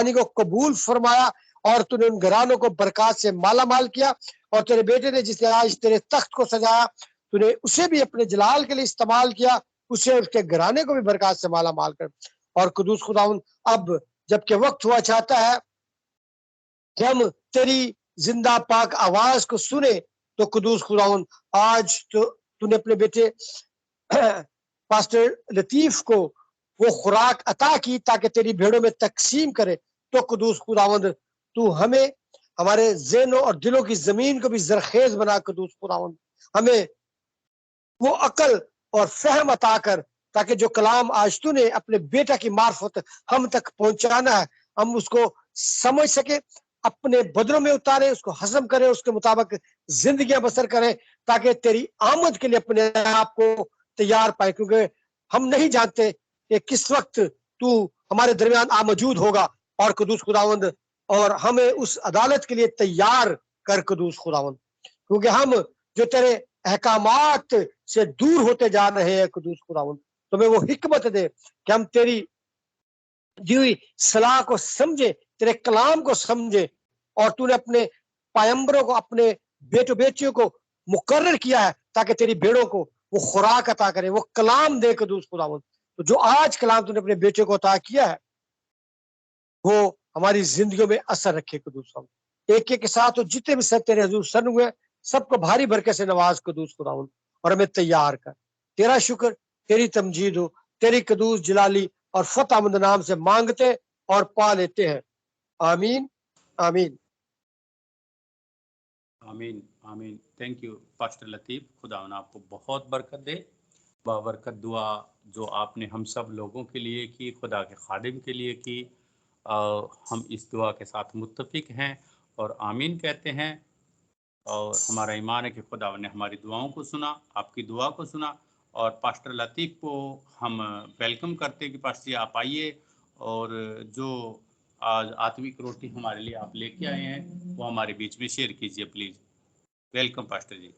को कबूल फरमाया और तूने उन घरानों को बरकत से माला माल किया। और तेरे बेटे ने जिसने आज तेरे तख्त को सजाया, तूने उसे भी अपने जलाल के लिए इस्तेमाल किया, उसे और उसके घराने को भी बरकत से माला माल कर। और कुदूस खुदावन, अब जबकि वक्त हुआ चाहता है कि हम तेरी जिंदा पाक आवाज को सुने, तो कुदूस खुदावन आज तो तूने अपने बेटे पास्टर लतीफ को वो खुराक अता की ताकि तेरी भेड़ों में तकसीम करे। तो कुदूस खुदावंद, तू हमें हमारे ज़हनों और दिलों की जमीन को भी जरखेज बना। कुदूस खुदावंद, हमें वो अकल और फहम अता कर ताकि जो कलाम आज तूने अपने बेटा की मार्फत हम तक पहुंचाना है, हम उसको समझ सके, अपने बदलों में उतारे, उसको हजम करें, उसके मुताबिक जिंदगियां बसर करें, ताकि तेरी आमद के लिए अपने आप को तैयार पाए। क्योंकि हम नहीं जानते कि किस वक्त तू हमारे दरमियान मौजूद होगा। और कुदूस खुदावंद, और हमें उस अदालत के लिए तैयार कर कुदूस खुदावंद, क्योंकि हम जो तेरे अहकामात से दूर होते जा रहे हैं। कुदूस खुदावंद, तुम्हें वो हिकमत दे कि हम तेरी दी हुई सलाह को समझे, तेरे कलाम को समझे। और तूने अपने पायंबरों को, अपने बेटो बेटियों को मुकर्रर किया है ताकि तेरी भेड़ों को वो खुराक अता करे, वो कलाम दे। कुदूस खुदावंद, तो जो आज कलाम तूने अपने बेटे को अता किया है, वो हमारी जिंदगियों में असर रखे। कुदूस खुदावंद, एक एक के साथ तो जितने भी सब तेरे हजूर सन हुए, सबको भारी बरकत से नवाज। कुदूस खुदावंद, और हमें तैयार कर। तेरा शुक्र, तेरी तमजीद हो, तेरी कदूस जलाली और फतेहमंद नाम से मांगते और पा लेते हैं। आमीन आमीन आमीन आमीन। थैंक यू पास्टर लतीफ, खुदावन आपको बहुत बरकत दे। बाबरकत दुआ जो आपने हम सब लोगों के लिए की, खुदा के खादिम के लिए की, हम इस दुआ के साथ मुत्तफिक हैं और आमीन कहते हैं। और हमारा ईमान है कि खुदा ने हमारी दुआओं को सुना, आपकी दुआ को सुना। और पास्टर लतीफ़ को हम वेलकम करते हैं कि पास्टर जी आप आइए, और जो आज आत्मिक रोटी हमारे लिए आप लेके आए हैं वो हमारे बीच में शेयर कीजिए प्लीज़। वेलकम पास्टर जी।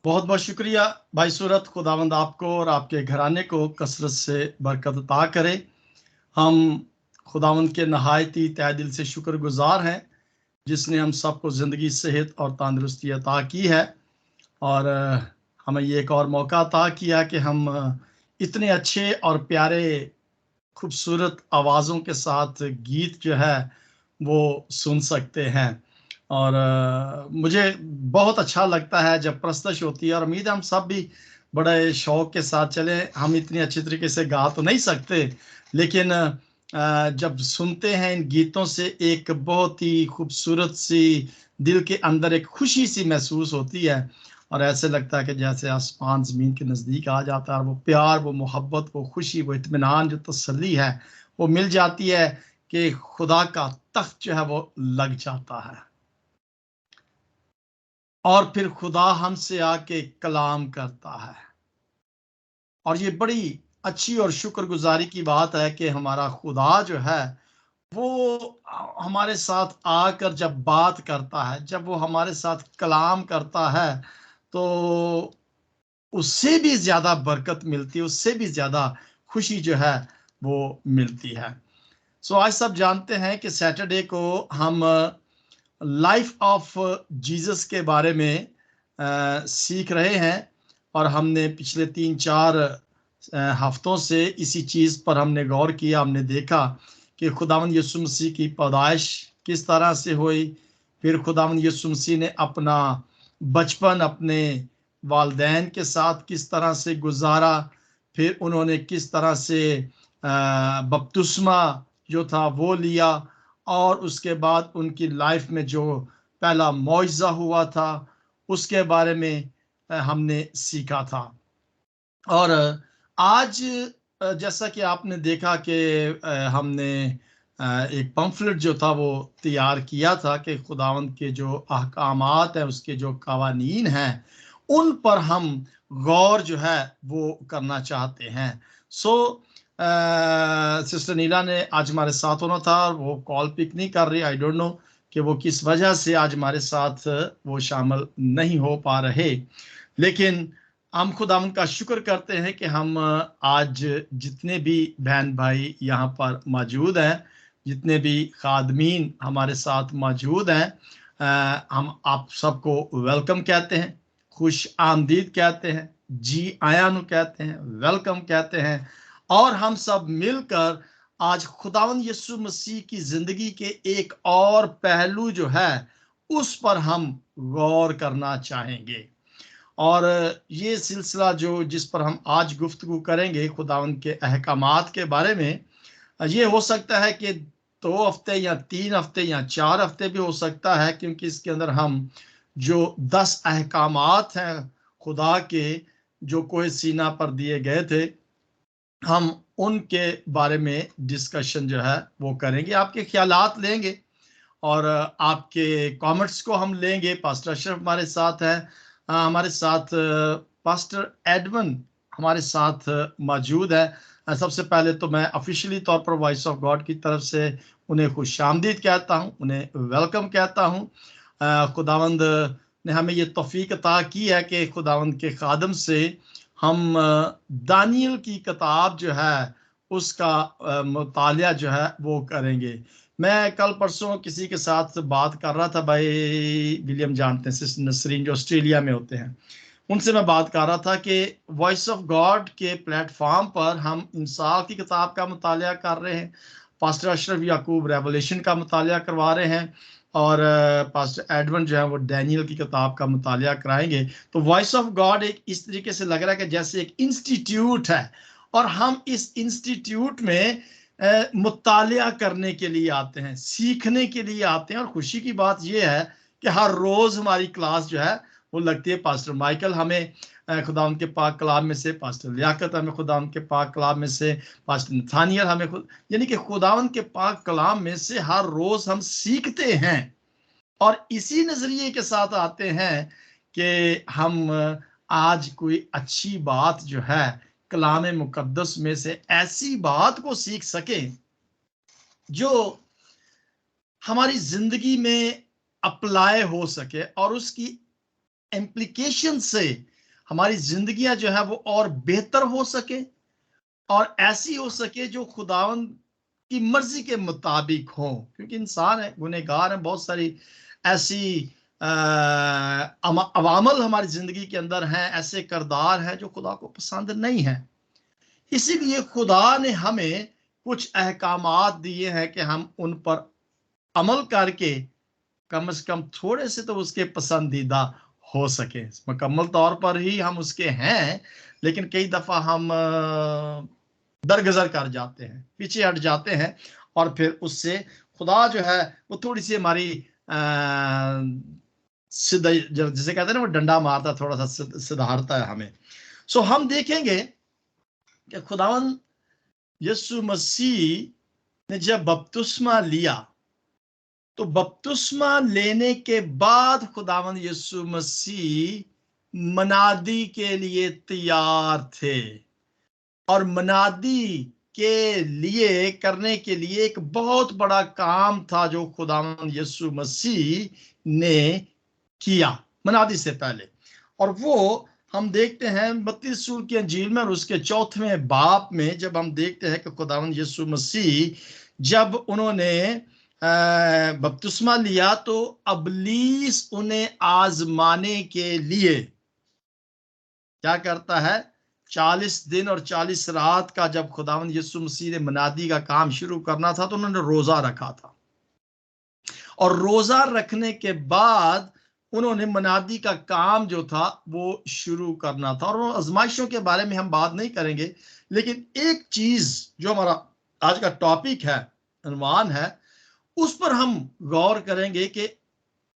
बहुत बहुत शुक्रिया भाई सूरत। खुदावंद आपको और आपके घराने को कसरत से बरकत अता करे। हम खुदावंद के नहायती तहे दिल से शुक्रगुजार हैं जिसने हम सबको ज़िंदगी, सेहत और तंदुरुस्ती अता की है, और हमें ये एक और मौका अता किया कि हम इतने अच्छे और प्यारे खूबसूरत आवाज़ों के साथ गीत जो है वो सुन सकते हैं। और मुझे बहुत अच्छा लगता है जब प्रस्तश होती है, और उम्मीद है हम सब भी बड़े शौक के साथ चले। हम इतनी अच्छी तरीके से गा तो नहीं सकते, लेकिन जब सुनते हैं इन गीतों से एक बहुत ही खूबसूरत सी दिल के अंदर एक खुशी सी महसूस होती है, और ऐसे लगता है कि जैसे आसमान ज़मीन के नज़दीक आ जाता है, और वो प्यार, वो मोहब्बत, वो खुशी, वो इत्मीनान, जो तसल्ली है वो मिल जाती है कि खुदा का तख्त जो है वो लग जाता है, और फिर खुदा हमसे आके कलाम करता है। और ये बड़ी अच्छी और शुक्रगुजारी की बात है कि हमारा खुदा जो है वो हमारे साथ आकर जब बात करता है, जब वो हमारे साथ कलाम करता है, तो उससे भी ज़्यादा बरकत मिलती है, उससे भी ज़्यादा खुशी जो है वो मिलती है। सो आज सब जानते हैं कि सैटरडे को हम लाइफ ऑफ जीसस के बारे में सीख रहे हैं, और हमने पिछले 3-4 हफ्तों से इसी चीज़ पर हमने गौर किया। हमने देखा कि खुदावंद यीशु मसीह की पैदाइश किस तरह से हुई, फिर खुदावंद यीशु मसीह ने अपना बचपन अपने वालदैन के साथ किस तरह से गुजारा, फिर उन्होंने किस तरह से बपतिस्मा जो था वो लिया, और उसके बाद उनकी लाइफ में जो पहला मौजज़ा हुआ था उसके बारे में हमने सीखा था। और आज जैसा कि आपने देखा कि हमने एक पम्फलेट जो था वो तैयार किया था कि खुदावंद के जो अहकामात हैं, उसके जो कवानीन हैं, उन पर हम गौर जो है वो करना चाहते हैं। सो सिस्टर नीला ने आज हमारे साथ होना था, वो कॉल पिक नहीं कर रही। आई डोंट नो कि वो किस वजह से आज हमारे साथ वो शामिल नहीं हो पा रहे, लेकिन हम खुदावन का शुक्र करते हैं कि हम आज जितने भी बहन भाई यहाँ पर मौजूद हैं जितने भी खादमीन हमारे साथ मौजूद हैं, हम आप सबको वेलकम कहते हैं, खुश आमदीद कहते हैं, जी आयानु कहते हैं, वेलकम कहते हैं। और हम सब मिलकर आज खुदावंद यीशु मसीह की जिंदगी के एक और पहलू जो है उस पर हम गौर करना चाहेंगे। और ये सिलसिला जिस पर हम आज गुफ्तगू करेंगे खुदावंद के अहकामात के बारे में, ये हो सकता है कि 2 हफ्ते या 3 हफ्ते या 4 हफ्ते भी हो सकता है, क्योंकि इसके अंदर हम जो 10 अहकामात हैं खुदा के जो कोहे सीना पर दिए गए थे, हम उनके बारे में डिस्कशन जो है वो करेंगे, आपके ख्यालात लेंगे और आपके कमेंट्स को हम लेंगे। पास्टर अशरफ हमारे साथ हैं, हमारे साथ पास्टर एडमन हमारे साथ मौजूद है। सबसे पहले तो मैं ऑफिशियली तौर पर वॉइस ऑफ गॉड की तरफ से उन्हें खुशामदीद कहता हूं, उन्हें वेलकम कहता हूं। खुदावंद ने हमें ये तौफीक अता की है कि खुदावंद के खादम से हम दानियल की किताब जो है उसका मुतालिया जो है वो करेंगे। मैं कल परसों किसी के साथ बात कर रहा था, भाई विलियम जानते हैं, सिस्टर नसरीन जो ऑस्ट्रेलिया में होते हैं, उनसे मैं बात कर रहा था कि वॉइस ऑफ गॉड के प्लेटफॉर्म पर हम इंसाल की किताब का मुतालिया कर रहे हैं, पास्टर अशरफ याकूब रेवलेशन का मुतालिया करवा रहे हैं, और पास्टर एडवन जो है वो डैनियल की किताब का मुतालिया कराएंगे। तो वॉइस ऑफ गॉड एक इस तरीके से लग रहा है कि जैसे एक इंस्टीट्यूट है, और हम इस इंस्टीट्यूट में मुतालिया करने के लिए आते हैं, सीखने के लिए आते हैं। और खुशी की बात यह है कि हर रोज हमारी क्लास जो है वो लगती है। पास्टर माइकल हमें खुदा उनके पाक कलाम में से, पास्टर लियाकत हमें खुदा उनके पाक कलाम में से, पास्टर नथानियल हमें यानी कि खुदावन के पाक कलाम में से हर रोज हम सीखते हैं। और इसी नजरिए के साथ आते हैं कि हम आज कोई अच्छी बात जो है कलाम मुकद्दस में से ऐसी बात को सीख सकें जो हमारी जिंदगी में अप्लाई हो सके, और उसकी इम्प्लीकेशन से हमारी जिंदगियां जो है वो और बेहतर हो सके, और ऐसी हो सके जो खुदावन की मर्जी के मुताबिक हो। क्योंकि इंसान है, गुनहगार है, बहुत सारी ऐसी अवामल हमारी जिंदगी के अंदर हैं, ऐसे करदार हैं जो खुदा को पसंद नहीं है। इसीलिए खुदा ने हमें कुछ अहकामात दिए हैं कि हम उन पर अमल करके कम से कम थोड़े से तो उसके पसंदीदा हो सके। मुकम्मल तौर पर ही हम उसके हैं, लेकिन कई दफा हम दरगजर कर जाते हैं, पीछे हट जाते हैं, और फिर उससे खुदा जो है वो थोड़ी सी हमारी सीधा, जिसे कहते हैं ना, वो डंडा मारता, थोड़ा सा सुधारता है हमें। सो हम देखेंगे कि खुदावन यीशु मसीह ने जब बपतिस्मा लिया, तो बपतिस्मा लेने के बाद खुदावन यीशु मसीह मनादी के लिए तैयार थे, और मनादी के लिए करने के लिए एक बहुत बड़ा काम था जो खुदावन यीशु मसीह ने किया मनादी से पहले। और वो हम देखते हैं मत्ती रसूल की अंजील में और उसके 4वें बाब में, जब हम देखते हैं कि खुदावंद यीशु मसीह जब उन्होंने बपतिस्मा लिया तो अबलीस उन्हें आजमाने के लिए क्या करता है, 40 दिन और 40 रात का जब खुदावंद यीशु मसीह ने मनादी का काम शुरू करना था तो उन्होंने रोजा रखा था, और रोजा रखने के बाद उन्होंने मनादी का काम जो था वो शुरू करना था। और आजमाइशों के बारे में हम बात नहीं करेंगे, लेकिन एक चीज जो हमारा आज का टॉपिक है, उन्वान है, उस पर हम गौर करेंगे कि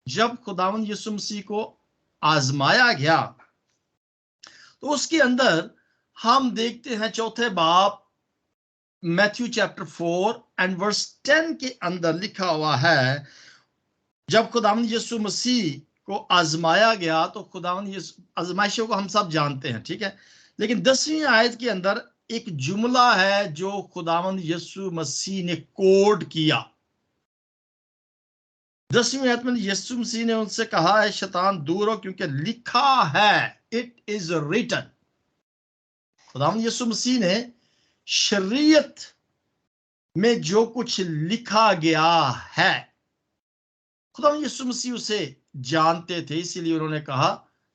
जब खुदावंद यीशु मसीह को आजमाया गया तो उसके अंदर हम देखते हैं 4 बाब मैथ्यू चैप्टर 4 एंड वर्स 10 के अंदर लिखा हुआ है, जब खुदावंद यीशु मसीह को आजमाया गया तो खुदावंद यीशु, आजमाइशों को हम सब जानते हैं, ठीक है, लेकिन 10वीं आयत के अंदर एक जुमला है जो खुदावंद यीशु मसीह ने कोड किया। 10वीं आयत में यीशु मसीह ने उनसे कहा है, शैतान दूर हो, क्योंकि लिखा है, इट इज रिटन। खुदावंद यीशु मसीह ने शरीयत में जो कुछ लिखा गया है। खुदा यीशु मसीह उसे जानते थे, इसीलिए उन्होंने कहा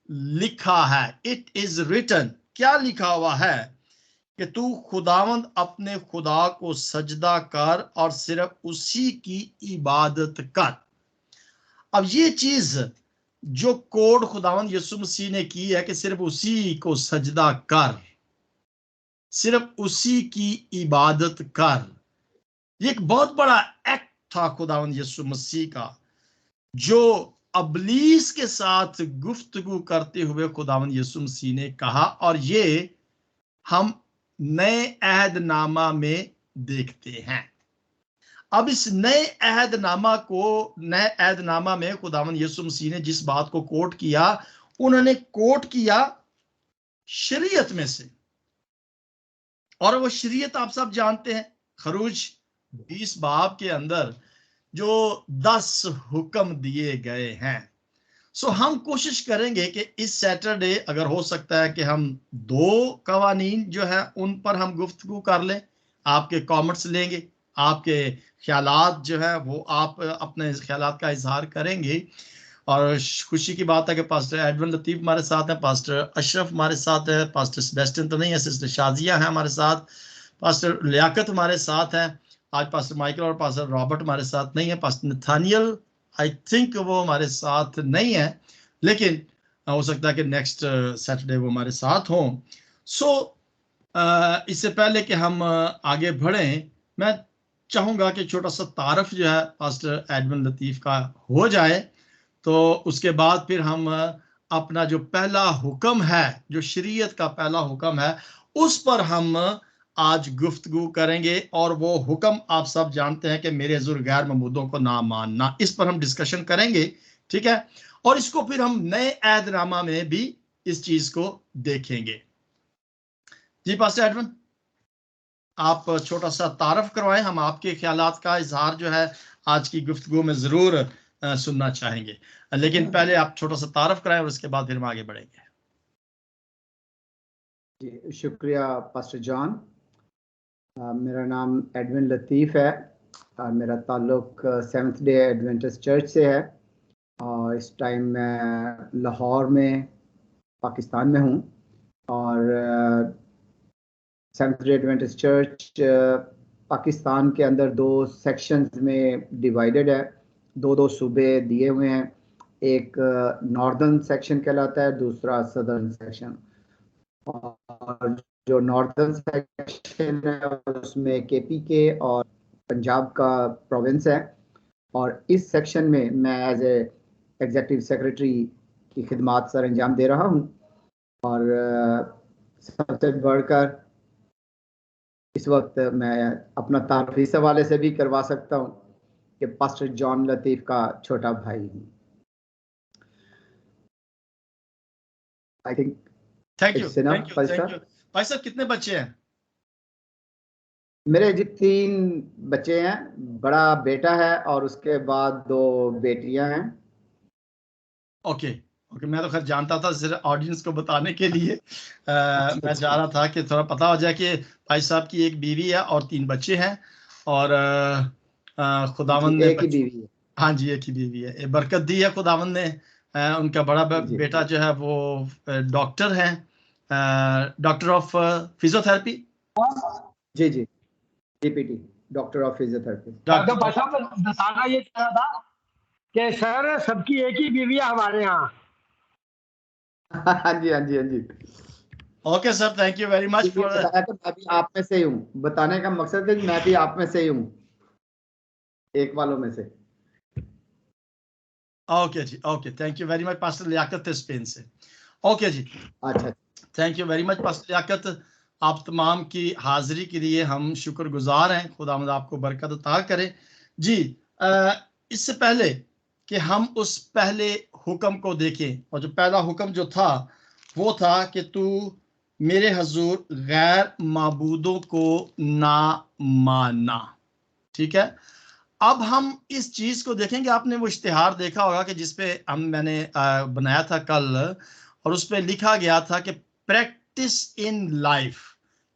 लिखा है, इट इज रिटन। क्या लिखा हुआ है कि तू खुदावंद अपने खुदा को सजदा कर और सिर्फ उसी की इबादत कर। अब ये चीज जो कोड खुदावंद यीशु मसीह ने की है कि सिर्फ उसी को सजदा कर, सिर्फ उसी की इबादत कर, ये एक बहुत बड़ा एक्ट था खुदावंद यीशु मसीह का, जो अबलीस के साथ गुफ्तगू करते हुए खुदावंद यीशु मसीह ने कहा। और ये हम नए अहदनामा में देखते हैं। अब इस नए अहदनामा में खुदावंद यीशु मसीह ने जिस बात को कोट किया, उन्होंने कोट किया शरीयत में से, और वो शरीयत आप सब जानते हैं, खरूज 20 बाब के अंदर जो 10 हुक्म दिए गए हैं। सो हम कोशिश करेंगे कि इस सैटरडे अगर हो सकता है कि हम 2 कवानीन जो है उन पर हम गुफ्तगू कर लें, आपके कमेंट्स लेंगे, आपके ख्यालात जो है वो आप अपने ख्यालात का इजहार करेंगे। और खुशी की बात है कि पास्टर एडविन लतीफ हमारे साथ हैं, पास्टर अशरफ हमारे साथ है, पास्टर सेबेस्टियन तो नहीं है, सिस्टर शाजिया है हमारे साथ, पास्टर लियाकत हमारे साथ है। आज पास्टर माइकल और पास्टर रॉबर्ट हमारे साथ नहीं है, पास्टर नथानियल आई थिंक वो हमारे साथ नहीं है, लेकिन हो सकता है कि नेक्स्ट सैटरडे वो हमारे साथ हों। सो इससे पहले कि हम आगे बढ़ें, मैं चाहूँगा कि छोटा सा तारफ जो है पास्टर एडविन लतीफ का हो जाए, तो उसके बाद फिर हम अपना जो पहला हुक्म है, जो शरीयत का पहला हुक्म है, उस पर हम आज गुफ्तगू करेंगे। और वो हुक्म आप सब जानते हैं कि मेरे हुज़ूर गैर ममूदों को ना मानना, इस पर हम डिस्कशन करेंगे, ठीक है। और इसको फिर हम नए अहदनामा में भी इस चीज को देखेंगे। जी पास्टर एडविन, आप छोटा सा तारफ करवाएं, हम आपके ख्यालात का इजहार जो है आज की गुफ्तगू में जरूर सुनना चाहेंगे, लेकिन पहले आप छोटा सा तारफ कराएं और उसके बाद फिर हम आगे बढ़ेंगे। जी शुक्रिया पास्टर जॉन। मेरा नाम एडविन लतीफ़ है और मेरा ताल्लुक सेवंथ डे एडवेंटिस्ट चर्च से है, और इस टाइम मैं लाहौर में पाकिस्तान में हूँ। और seventh day Adventist church Pakistan के अंदर 2 सेक्शंस में डिवाइडेड है, 2 सूबे दिए हुए हैं, एक नॉर्दर्न सेक्शन कहलाता है, दूसरा सदर्न सेक्शन। और जो नॉर्दर्न सेक्शन है उसमें KPK और पंजाब का प्रोविंस है, और इस सेक्शन में मैं एज ए एग्जीक्यूटिव सेक्रेटरी की खिदमात सर अंजाम दे रहा हूँ। और सबसे बढ़कर इस वक्त मैं अपना तारुफ इस हवाले से भी करवा सकता हूँ कि पास्टर जॉन लतीफ़ का छोटा भाई हूँ। आई थिंक थैंक यू भाई साहब। कितने बच्चे हैं? मेरे जी 3 बच्चे हैं, बड़ा बेटा है और उसके बाद 2 बेटियां हैं। ओके, मैं तो खैर जानता था, सिर्फ ऑडियंस को बताने के लिए मैं चाह रहा था कि थोड़ा पता हो जाए कि भाई साहब की एक बीवी है और 3 बच्चे हैं, और खुदावंद ने एक ही बीवी है। हाँ जी, एक ही बीवी है, ये बरकत दी है खुदावंद ने। उनका बड़ा बेटा जो है वो डॉक्टर है, डॉक्टर ऑफ फिजियोथेरेपी। जी जी, DPT, डॉक्टर ऑफ फिजियोथेरेपी। तो भाई साहब बताना ये चाह रहा था कि सर सबकी एक ही बीवी है हमारे यहाँ। हाँ जी हाँ जी हाँ जी। Okay sir, thank you very much for. मैं भी आप में से ही हूँ, बताने का मकसद है कि मैं भी आप में से ही हूँ, एक वालों में से। ओके जी, okay, thank you very much. Pastor Liaquat Spain से। ओके जी, अच्छा, thank you very much pastor Liaquat. आप तमाम की हाजिरी के लिए हम शुक्रगुजार हैं, खुदावंद आपको बरकत अता करे। जी इससे पहले कि हम उस पहले हुक्म को देखें, और जो पहला हुक्म जो था वो था कि तू मेरे हुजूर गैर माबूदों को ना मानना, ठीक है। अब हम इस चीज को देखेंगे। आपने वो इश्तिहार देखा होगा कि जिसपे मैंने बनाया था कल, और उस पर लिखा गया था कि प्रैक्टिस इन लाइफ,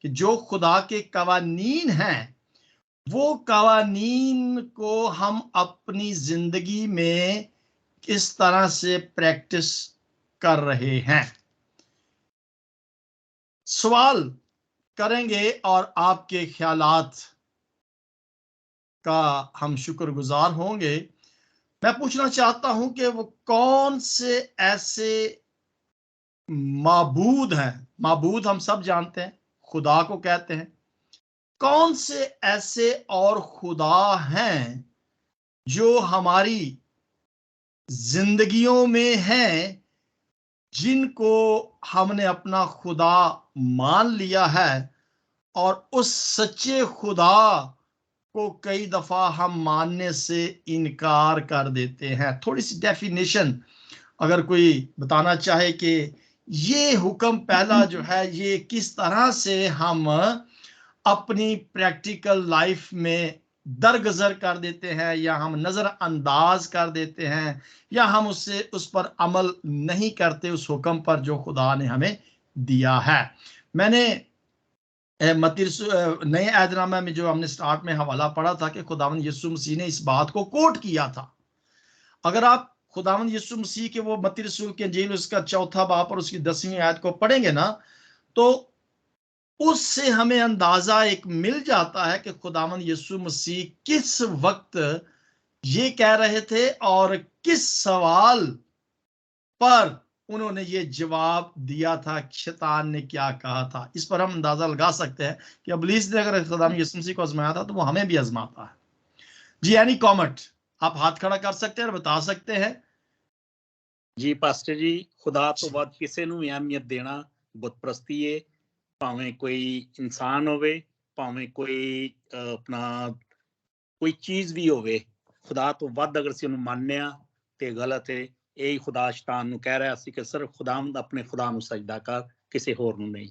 कि जो खुदा के कवानीन हैं वो कवानीन को हम अपनी जिंदगी में किस तरह से प्रैक्टिस कर रहे हैं। सवाल करेंगे और आपके ख्यालात का हम शुक्रगुजार होंगे। मैं पूछना चाहता हूं कि वो कौन से ऐसे माबूद हैं, माबूद हम सब जानते हैं खुदा को कहते हैं, कौन से ऐसे और खुदा हैं जो हमारी जिंदगियों में हैं, जिनको हमने अपना खुदा मान लिया है और उस सच्चे खुदा को कई दफा हम मानने से इनकार कर देते हैं। थोड़ी सी डेफिनेशन अगर कोई बताना चाहे कि ये हुक्म पहला जो है ये किस तरह से हम अपनी प्रैक्टिकल लाइफ में दरगजर कर देते हैं, या हम नजरअंदाज कर देते हैं, या हम उस पर अमल नहीं करते उस हुक्म पर जो खुदा ने हमें दिया है। मैंने नए ऐदनामा में जो हमने स्टार्ट में हवाला पढ़ा था कि खुदावंद यीशु मसीह ने इस बात को कोट किया था। अगर आप खुदावंद यीशु मसीह के वो मत्ती रसूल के इंजील उसका 4 बाब और उसकी 10वीं आयत को पढ़ेंगे ना, तो उससे हमें अंदाजा एक मिल जाता है कि खुदावंद यीशु मसीह किस वक्त ये कह रहे थे और किस सवाल पर उन्होंने ये जवाब दिया था, शैतान ने क्या कहा था। इस पर हम अंदाजा लगा सकते हैं कि इब्लीस ने अगर खुदावंद यीशु मसीह को आजमाया था तो वो हमें भी आजमाता है। जी एनी कॉमेंट, आप हाथ खड़ा कर सकते हैं और बता सकते हैं। जी पास्टर जी, खुदा तो बाद किसी ਨੂੰ ਅਹਿਮੀਅਤ ਦੇਣਾ बुत प्रस्ती है, भावें कोई इंसान होवे, भावें कोई अपना कोई चीज भी होवे, खुदा तो ਵੱਧ अगर ਅਸੀਂ ਉਹਨੂੰ ਮੰਨਿਆ ਤੇ ਗਲਤ ਹੈ। यही खुदा शैतान ਨੂੰ कह रहा ਸੀ कि सिर्फ खुदावंद अपने खुदा ਨੂੰ सजदा कर, किसी होर ਨੂੰ नहीं।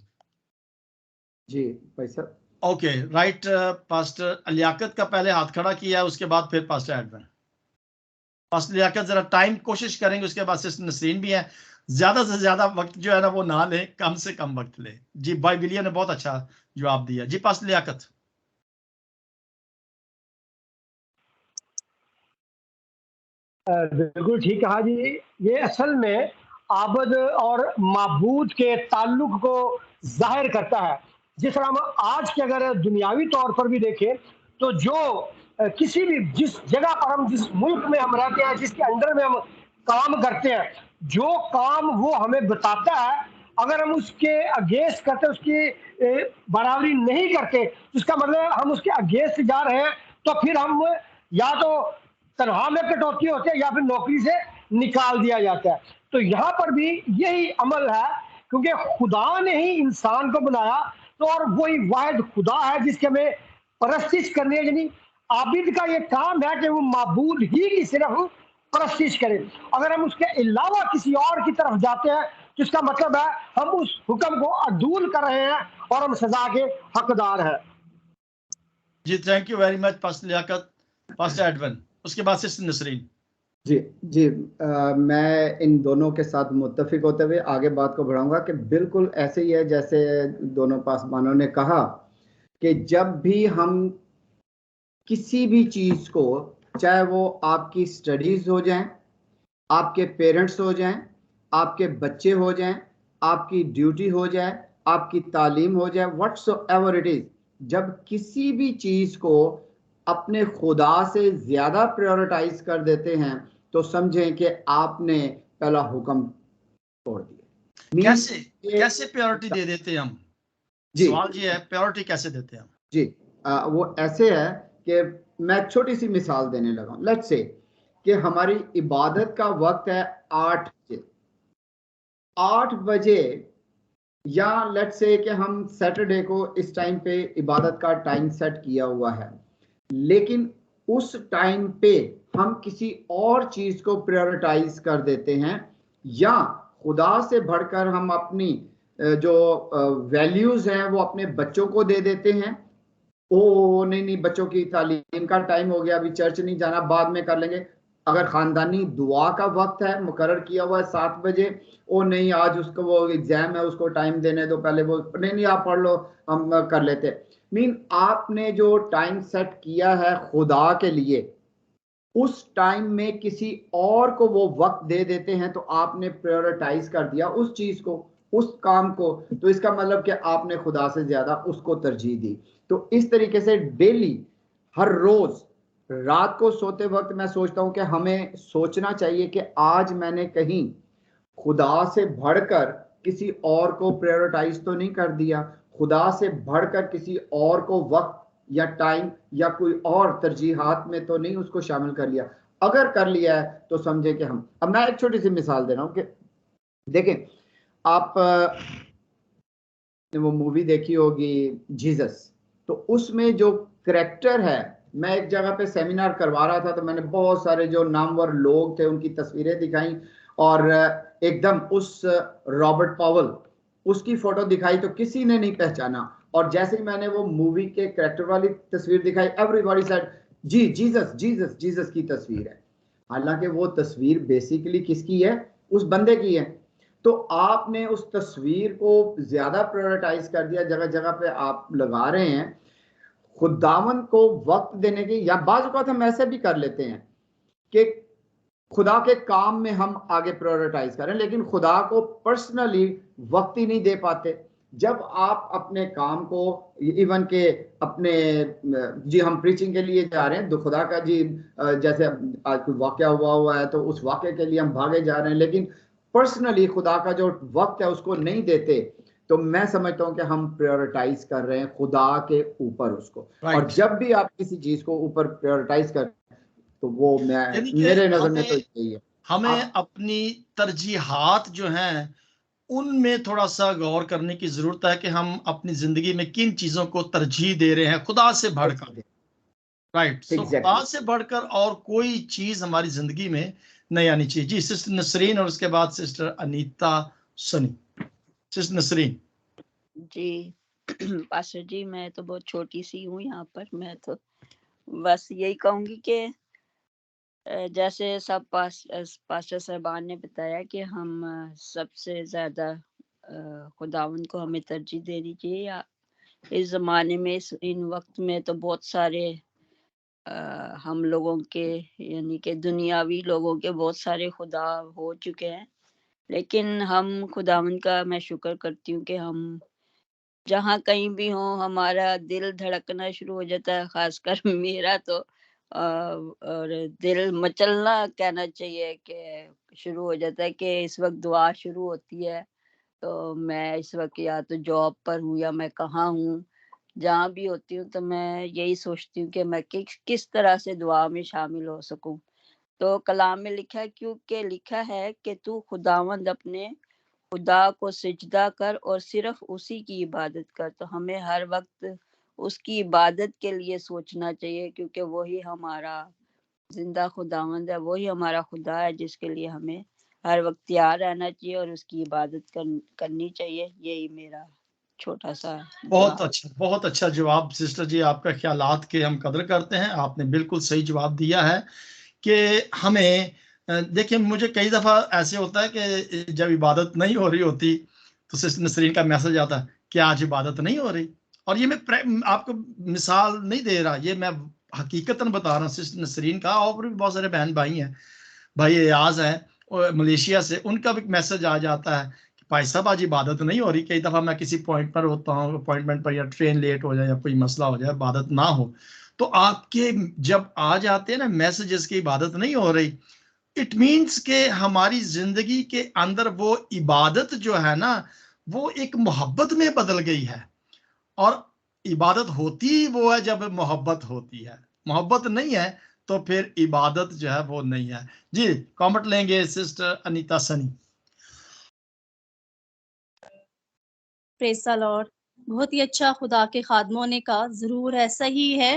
जी भाई साहब। ओके राइट, पास्टर लियाकत का पहले हाथ खड़ा किया है, उसके बाद फिर पास्टर एडवन। पास्टर लियाकत जरा टाइम कोशिश करेंगे, उसके बाद सिस्टर नसरीन भी है। ज्यादा से ज्यादा वक्त जो है ना वो ना ले, कम से कम वक्त ले। जी भाई विलियम ने बहुत अच्छा जवाब दिया। जी पास्टर लियाकत। बिल्कुल ठीक कहा जी। ये असल में आबद और माबूद के ताल्लुक को जाहिर करता है। जिस तरह हम आज के अगर दुनियावी तौर पर भी देखें तो जो किसी भी जिस जगह पर हम, जिस मुल्क में हम रहते हैं, जिसके अंडर में हम काम करते हैं, जो काम वो हमें बताता है, अगर हम उसके अगेंस्ट करते, उसकी बराबरी नहीं करते, उसका मतलब हम उसके अगेंस्ट जा रहे हैं, तो फिर हम या तो तनख्वाह में कटौती होती है या फिर नौकरी से निकाल दिया जाता है। तो यहाँ पर भी यही अमल है, क्योंकि खुदा ने ही इंसान को बनाया, तो और वही वाहिद खुदा है जिसके हमें परस्तिश करनी है। यानी आबिद का ये काम है कि वो माबूद ही की सिर्फ परस्तिश करे। अगर हम उसके अलावा किसी और की तरफ जाते हैं तो इसका मतलब है हम उस हुक्म को अदूल कर रहे हैं और हम सजा के हकदार हैं। जी thank you very much pastor Liaquat. Pastor Edwin, उसके बाद सिस्टर नसरीन। जी जी मैं इन दोनों के साथ मुत्तफिक होते हुए आगे बात को बढ़ाऊंगा कि बिल्कुल ऐसे ही है जैसे दोनों पासवानों ने कहा कि जब भी हम किसी भी चीज को, चाहे वो आपकी स्टडीज हो जाएं, आपके पेरेंट्स हो जाएं, आपके बच्चे हो जाएं, आपकी ड्यूटी हो जाए, आपकी तालीम हो जाए, व्हाट्सएवर इट इज, जब किसी भी चीज को अपने खुदा से ज्यादा प्रायोरिटाइज कर देते हैं तो समझें कि आपने पहला हुक्म तोड़ दिया। कैसे प्रायोरिटी दे देते हैं हम? जी सवाल ये है, प्रायोरिटी कैसे देते हैं हम? जी वो ऐसे है कि मैं छोटी सी मिसाल देने लगा। लेट्स से कि हमारी इबादत का वक्त है 8 बजे, या लेट्स से कि हम सैटरडे को इस टाइम पे इबादत का टाइम सेट किया हुआ है, लेकिन उस टाइम पे हम किसी और चीज को प्रायोरिटाइज कर देते हैं, या खुदा से बढ़कर हम अपनी जो वैल्यूज हैं वो अपने बच्चों को दे देते हैं। ओ नहीं बच्चों की तालीम का टाइम हो गया, अभी चर्च नहीं जाना, बाद में कर लेंगे। अगर खानदानी दुआ का वक्त है, मुकर्रर किया हुआ है 7 बजे, ओ नहीं आज उसको वो एग्जाम है, उसको टाइम देने दो, पहले वो नहीं आप पढ़ लो, हम कर लेते। मीन आपने जो टाइम सेट किया है खुदा के लिए, उस टाइम में किसी और को वो वक्त दे देते हैं तो आपने प्रायोरिटाइज कर दिया उस चीज को, उस काम को, तो इसका मतलब कि आपने खुदा से ज्यादा उसको तरजीह दी। तो इस तरीके से डेली, हर रोज रात को सोते वक्त मैं सोचता हूं कि हमें सोचना चाहिए कि आज मैंने कहीं खुदा से बढ़कर किसी और को प्रायोरिटाइज तो नहीं कर दिया, खुदा से बढ़कर किसी और को वक्त या टाइम या कोई और तरजीहात में तो नहीं उसको शामिल कर लिया। अगर कर लिया है तो समझे कि हम, अब मैं एक छोटी सी मिसाल दे रहा हूं कि देखें, आप ने वो मूवी देखी होगी जीसस, तो उसमें जो करेक्टर है, मैं एक जगह पे सेमिनार करवा रहा था तो मैंने बहुत सारे जो नामवर लोग थे उनकी तस्वीरें दिखाई और एकदम उस रॉबर्ट पावल उसकी फोटो दिखाई तो किसी ने नहीं पहचाना, और जैसे ही मैंने वो मूवी के करेक्टर वाली तस्वीर दिखाई, एवरीबॉडी सेड जी जीसस जीसस जीसस की तस्वीर है। हालांकि वो तस्वीर बेसिकली किसकी है? उस बंदे की है। तो आपने उस तस्वीर को ज्यादा प्रायोरिटाइज कर दिया, जगह जगह पे आप लगा रहे हैं। खुदावन को वक्त देने की, या बाज़ औक़ात हम ऐसे भी कर लेते हैं कि खुदा के काम में हम आगे प्रायोरिटाइज करें, लेकिन खुदा को पर्सनली वक्त ही नहीं दे पाते। जब आप अपने काम को, इवन के अपने, जी हम प्रीचिंग के लिए जा रहे हैं तो खुदा का जी, जैसे आज कोई वाकया हुआ है तो उस वाकये के लिए हम भागे जा रहे हैं, लेकिन पर्सनली खुदा का जो वक्त है उसको नहीं देते, तो मैं समझता हूं कि हम प्रायोरिटाइज कर रहे हैं खुदा के ऊपर उसको। और जब भी आप किसी चीज को ऊपर प्रायोरिटाइज कर, तो वो मेरे नजर में तो यही है, हमें अपनी तरजीहात जो हैं उनमें थोड़ा सा गौर करने की जरूरत है कि हम अपनी जिंदगी में किन चीजों को तरजीह दे रहे हैं खुदा से बढ़कर। राइट, सो खुदा से बढ़कर और कोई चीज हमारी जिंदगी में नहीं आनी चाहिए। जी सिस्टर नसरीन और उसके बाद सिस्टर अनीता सनी। सिस्टर नसरीन। जी पास्टर जी, मैं तो बहुत छोटी सी हूँ यहाँ पर, मैं तो बस यही कहूंगी कि जैसे सब पास्टर साहबान ने बताया कि हम सबसे ज्यादा खुदावंद को हमें तरजीह देनी चाहिए। या इस जमाने में, इन वक्त में तो बहुत सारे हम लोगों के, यानी कि दुनियावी लोगों के बहुत सारे खुदा हो चुके हैं, लेकिन हम खुदावंद का मैं शुक्र करती हूँ कि हम जहाँ कहीं भी हो हमारा दिल धड़कना शुरू हो जाता है, खासकर मेरा तो और दिल मचलना कहना चाहिए कि शुरू हो जाता है कि इस वक्त दुआ शुरू होती है। तो मैं इस वक्त या तो जॉब पर हूँ या मैं कहाँ हूँ, जहाँ भी होती हूँ तो मैं यही सोचती हूँ कि मैं किस तरह से दुआ में शामिल हो सकूं। तो कलाम में लिखा है, क्योंकि लिखा है कि तू खुदावंद अपने खुदा को सिजदा कर और सिर्फ उसी की इबादत कर। तो हमें हर वक्त उसकी इबादत के लिए सोचना चाहिए, क्योंकि वही हमारा जिंदा खुदावंद है, वही हमारा खुदा है जिसके लिए हमें हर वक्त तैयार रहना चाहिए और उसकी इबादत करनी चाहिए। यही मेरा छोटा सा बहुत अच्छा जवाब सिस्टर जी, आपका ख्यालात के हम कदर करते हैं। आपने बिल्कुल सही जवाब दिया है कि हमें, देखिए मुझे कई दफ़ा ऐसे होता है कि जब इबादत नहीं हो रही होती तो सिस्टर नसरीन का मैसेज आता है कि आज इबादत नहीं हो रही, और ये मैं आपको मिसाल नहीं दे रहा, ये मैं हकीकतन बता रहा हूँ सिस्टर नसरीन का। और भी बहुत सारे बहन भाई हैं, भाई एयाज है और मलेशिया से, उनका भी मैसेज आ जाता है कि भाई साहब आज इबादत नहीं हो रही। कई दफ़ा मैं किसी पॉइंट पर होता हूँ, अपॉइंटमेंट पर, या ट्रेन लेट हो जाए या कोई मसला हो जाए, इबादत ना हो, तो आपके जब आ जाते हैं ना मैसेजेस की इबादत नहीं हो रही, इट मीन्स के हमारी जिंदगी के अंदर वो इबादत जो है ना वो एक मोहब्बत में बदल गई है। और इबादत होती वो है जब मोहब्बत होती है, मोहब्बत नहीं है तो फिर इबादत जो है वो नहीं है। जी कमेंट लेंगे sister Anita Sunny. Praise the Lord. बहुत ही अच्छा खुदा के खादमों ने कहा, जरूर ऐसा ही है।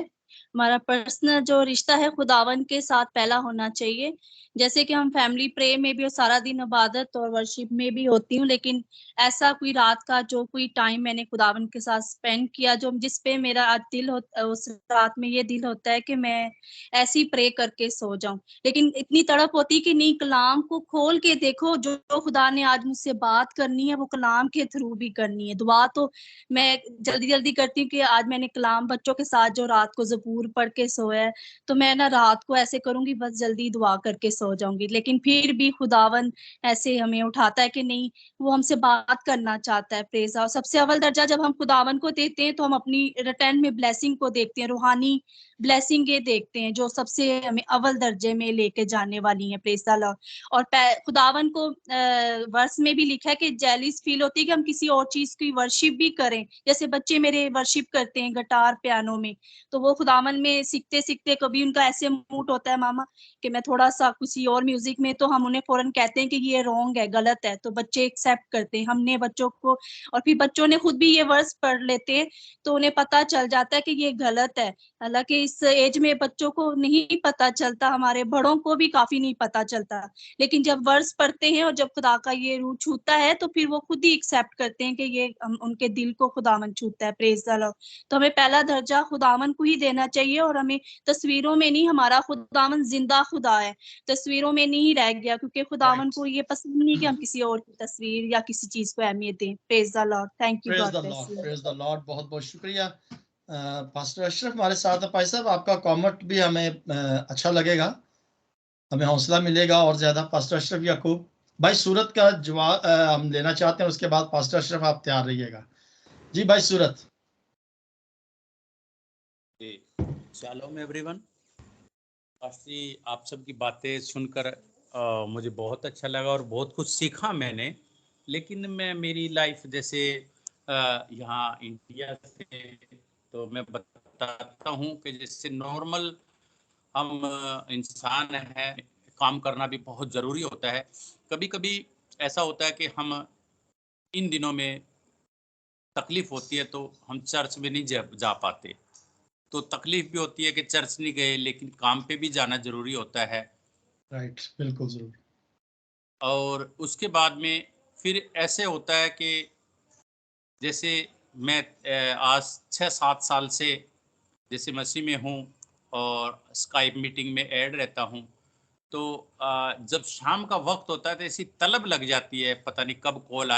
हमारा पर्सनल जो रिश्ता है खुदावन के साथ पहला होना चाहिए। जैसे कि हम फैमिली प्रे में भी और सारा दिन इबादत और वर्शिप में भी होती हूँ, लेकिन ऐसा कोई रात का जो कोई टाइम मैंने खुदावन के साथ स्पेंड किया जो जिस पे मेरा आज दिल होता, उस रात में ये दिल होता है कि मैं ऐसी प्रे करके सो जाऊं। लेकिन इतनी तड़प होती कि नहीं, कलाम को खोल के देखो, जो खुदा ने आज मुझसे बात करनी है वो कलाम के थ्रू भी करनी है। दुआ तो मैं जल्दी जल्दी करती हूँ कि आज मैंने कलाम बच्चों के साथ जो रात को ज़बूर पढ़ के सोया है, तो मैं ना रात को ऐसे करूंगी, बस जल्दी दुआ करके सो जाऊंगी। लेकिन फिर भी खुदावन ऐसे हमें उठाता है कि नहीं, वो हमसे बात करना चाहता है। प्रेज। और सबसे अव्वल दर्जा जब हम खुदावन को देते हैं तो हम अपनी रिटर्न में ब्लेसिंग को देखते हैं, रूहानी ब्लेसिंग ये देखते हैं जो सबसे हमें अव्वल दर्जे में लेके जाने वाली है। Praise the Lord. और खुदावन को वर्स में भी लिखा है कि जेलिस फील होती है कि हम किसी और चीज की वर्शिप भी करें। जैसे बच्चे मेरे वर्शिप करते हैं गिटार पियानो में, तो वो खुदावन में सीखते सीखते कभी उनका ऐसे मूड होता है मामा कि मैं थोड़ा सा किसी और म्यूजिक में, तो हम उन्हें फौरन कहते हैं कि ये रॉन्ग है, गलत है, तो बच्चे एक्सेप्ट करते हैं हमने बच्चों को। और फिर बच्चों ने खुद भी ये वर्स पढ़ लेते हैं तो उन्हें पता चल जाता है कि ये गलत है। हालांकि इस एज में बच्चों को नहीं पता चलता, हमारे बड़ों को भी काफी नहीं पता चलता, लेकिन जब वर्स पढ़ते हैं और जब खुदा का ये रूह छूता है तो फिर वो खुद ही एक्सेप्ट करते हैं कि ये उनके दिल को खुदावन छूता है। Praise the Lord. तो हमें पहला दर्जा खुदावन को ही देना चाहिए, और हमें तस्वीरों में नहीं, हमारा खुदावन जिंदा खुदा है, तस्वीरों में नहीं रह गया, क्योंकि खुदावन को ये पसंद नहीं कि हम किसी और की तस्वीर या किसी चीज को अहमियत दें। Praise the Lord. Thank you. Praise the Lord, praise the Lord. बहुत बहुत शुक्रिया। पास्टर अशरफ हमारे साथ है। भाई साहब, आपका कमेंट भी हमें अच्छा लगेगा, हमें हौसला मिलेगा और ज्यादा। पास्टर अशरफ याकूब भाई, सूरत का जवाब हम लेना चाहते हैं, उसके बाद पास्टर अशरफ आप तैयार रहिएगा। जी भाई सूरत। Shalom everyone. पास्टर, आप सबकी बातें सुनकर मुझे बहुत अच्छा लगा और बहुत कुछ सीखा मैंने। लेकिन मैं मेरी लाइफ जैसे यहाँ इंडिया से, तो मैं बताता हूँ कि जैसे नॉर्मल हम इंसान हैं, काम करना भी बहुत ज़रूरी होता है। कभी कभी ऐसा होता है कि हम इन दिनों में तकलीफ होती है तो हम चर्च में नहीं जा पाते, तो तकलीफ भी होती है कि चर्च नहीं गए, लेकिन काम पे भी जाना जरूरी होता है। राइट, बिल्कुल जरूर। और उसके बाद में फिर ऐसे होता है कि जैसे मैं आज 6-7 साल से जैसे मसीह में हूँ और स्काइप मीटिंग में ऐड रहता हूँ, तो जब शाम का वक्त होता है तो ऐसी तलब लग जाती है, पता नहीं कब कॉल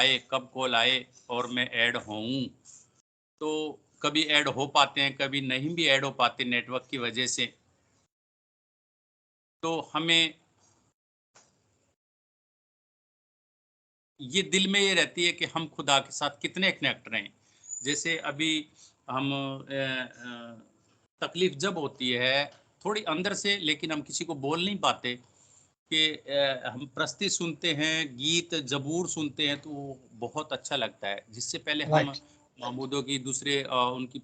आए और मैं ऐड होऊं। तो कभी ऐड हो पाते हैं, कभी नहीं भी ऐड हो पाते नेटवर्क की वजह से। तो हमें ये दिल में ये रहती है कि हम खुदा के साथ कितने कनेक्ट रहें। जैसे अभी हम तकलीफ जब होती है थोड़ी अंदर से, लेकिन हम किसी को बोल नहीं पाते कि हम प्रस्ती सुनते हैं, गीत जबूर सुनते हैं, तो वो बहुत अच्छा लगता है। जिससे पहले हम महमूदों की दूसरे उनकी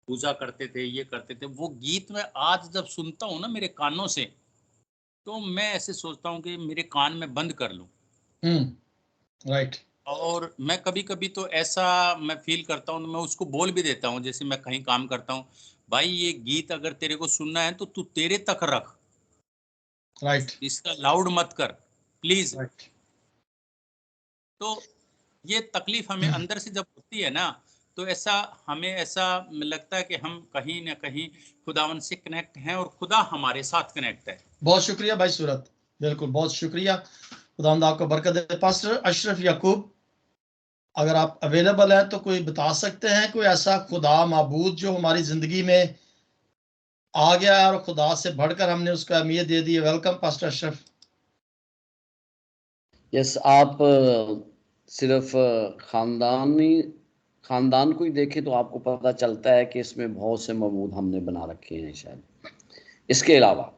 पूजा करते थे, ये करते थे, वो गीत में आज जब सुनता हूँ ना मेरे कानों से, तो मैं ऐसे सोचता हूँ कि मेरे कान में बंद कर लूं। राइट। और मैं कभी कभी तो ऐसा मैं फील करता हूँ, मैं उसको बोल भी देता हूँ। जैसे मैं कहीं काम करता हूँ, भाई ये गीत अगर तेरे को सुनना है तो तू तेरे तक रख, राइट, इसका लाउड मत कर प्लीज। राइट। तो ये तकलीफ हमें अंदर से जब होती है ना, तो ऐसा हमें ऐसा लगता है कि हम कहीं ना कहीं खुदावन से कनेक्ट हैं और खुदा हमारे साथ कनेक्ट है। बहुत शुक्रिया भाई सूरत, बिल्कुल बहुत शुक्रिया। खुदावंद आपको बरकत दे। पास्टर अशरफ याकूब, अगर आप अवेलेबल हैं तो कोई बता सकते हैं कोई ऐसा खुदा माबूद जो हमारी जिंदगी में आ गया और खुदा से बढ़कर हमने उसको अहमियत दे दी है। Welcome pastor Ashraf. यस, आप सिर्फ खानदान को ही देखें तो आपको पता चलता है कि इसमें बहुत से मबूद हमने बना रखे हैं शायद। इसके अलावा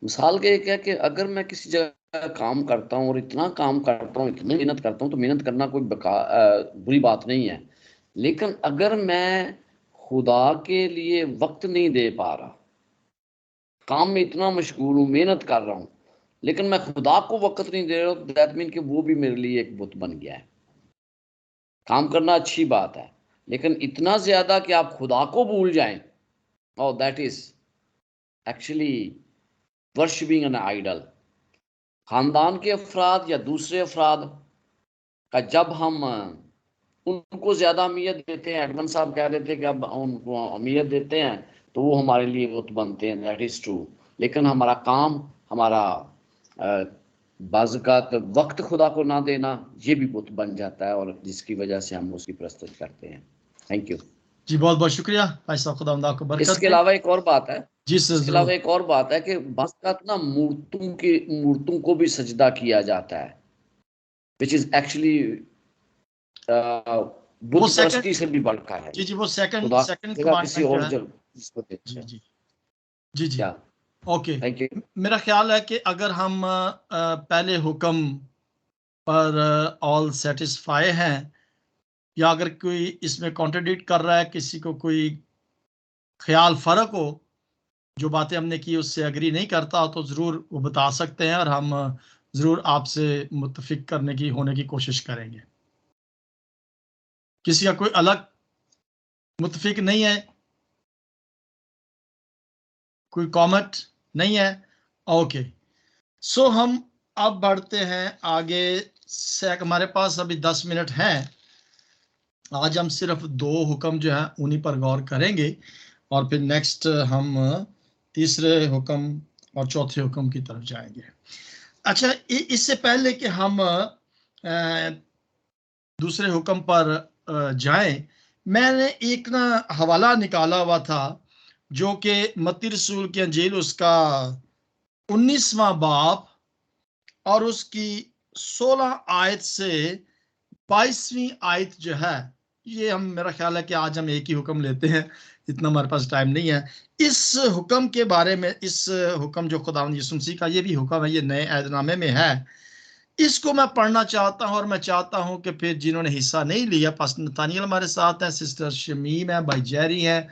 मिसाल के क्या कि अगर मैं किसी जगह काम करता हूँ और इतना काम करता हूँ, इतनी मेहनत करता हूँ, तो मेहनत करना कोई बुरी बात नहीं है। लेकिन अगर मैं खुदा के लिए वक्त नहीं दे पा रहा, काम में इतना मशगूल हूँ, मेहनत कर रहा हूँ, लेकिन मैं खुदा को वक्त नहीं दे रहा, दैट मीन कि वो भी मेरे लिए एक बुत बन गया है। काम करना अच्छी बात है, लेकिन इतना ज्यादा कि आप खुदा को भूल जाएं, और that is actually worshipping an idol. खानदान के अफराद या दूसरे अफराद का जब हम उनको ज्यादा अहमियत देते हैं, एडमन साहब कह रहे थे कि अब उनको अहमियत देते हैं तो वो हमारे लिए बुत बनते हैं, दैट इज ट्रू। लेकिन हमारा काम, हमारा बाज़ात वक्त खुदा को ना देना, ये भी बुत बन जाता है, और जिसकी वजह से हम उसकी प्रस्तुत करते हैं। थैंक यू जी, बहुत बहुत शुक्रिया भाई साहब, खुदा आपको बरकत इसके दे। अलावा एक और बात है, जी सर, इसके अलावा एक और बात है कि बाज़ात ना मूर्तों को भी सजदा किया जाता है, विच इज एक्चुअली बुत परस्ती से भी बढ़कर है। जी जी, वो सेकंड किसी और जिसको देते हैं। जी जी जी, क्या? Okay, thank you. मेरा ख्याल है कि अगर हम पहले हुक्म पर ऑल सेटिस्फाई हैं, या अगर कोई इसमें कॉन्ट्रडिक्ट कर रहा है, किसी को कोई ख्याल फर्क हो, जो बातें हमने की उससे एग्री नहीं करता हो, तो ज़रूर वो बता सकते हैं, और हम ज़रूर आपसे मुत्तफिक करने की होने की कोशिश करेंगे। किसी का कोई अलग मुत्तफिक नहीं है, कोई कॉमेंट नहीं है, ओके। सो हम अब बढ़ते हैं आगे से। हमारे पास अभी 10 मिनट हैं। आज हम सिर्फ 2 हुक्म जो हैं उन्हीं पर गौर करेंगे, और फिर नेक्स्ट हम तीसरे हुक्म और चौथे हुक्म की तरफ जाएंगे। अच्छा, इससे पहले कि हम दूसरे हुक्म पर जाएं, मैंने एक ना हवाला निकाला हुआ था, जो कि मत्ती रसूल की अंजील उसका 19वां बाब और उसकी 16 आयत से 22वीं आयत जो है, ये हम, मेरा ख्याल है कि आज हम एक ही हुक्म लेते हैं, इतना हमारे पास टाइम नहीं है। इस हुक्म के बारे में, इस हुक्म जो खुदावंद यीशु मसीह का ये भी हुक्म है, ये नए अहदनामे में है, इसको मैं पढ़ना चाहता हूं, और मैं चाहता हूं कि फिर जिन्होंने हिस्सा नहीं लिया, पास्टर नतानियल हमारे साथ हैं, सिस्टर शमीम है, भाई जैरी है,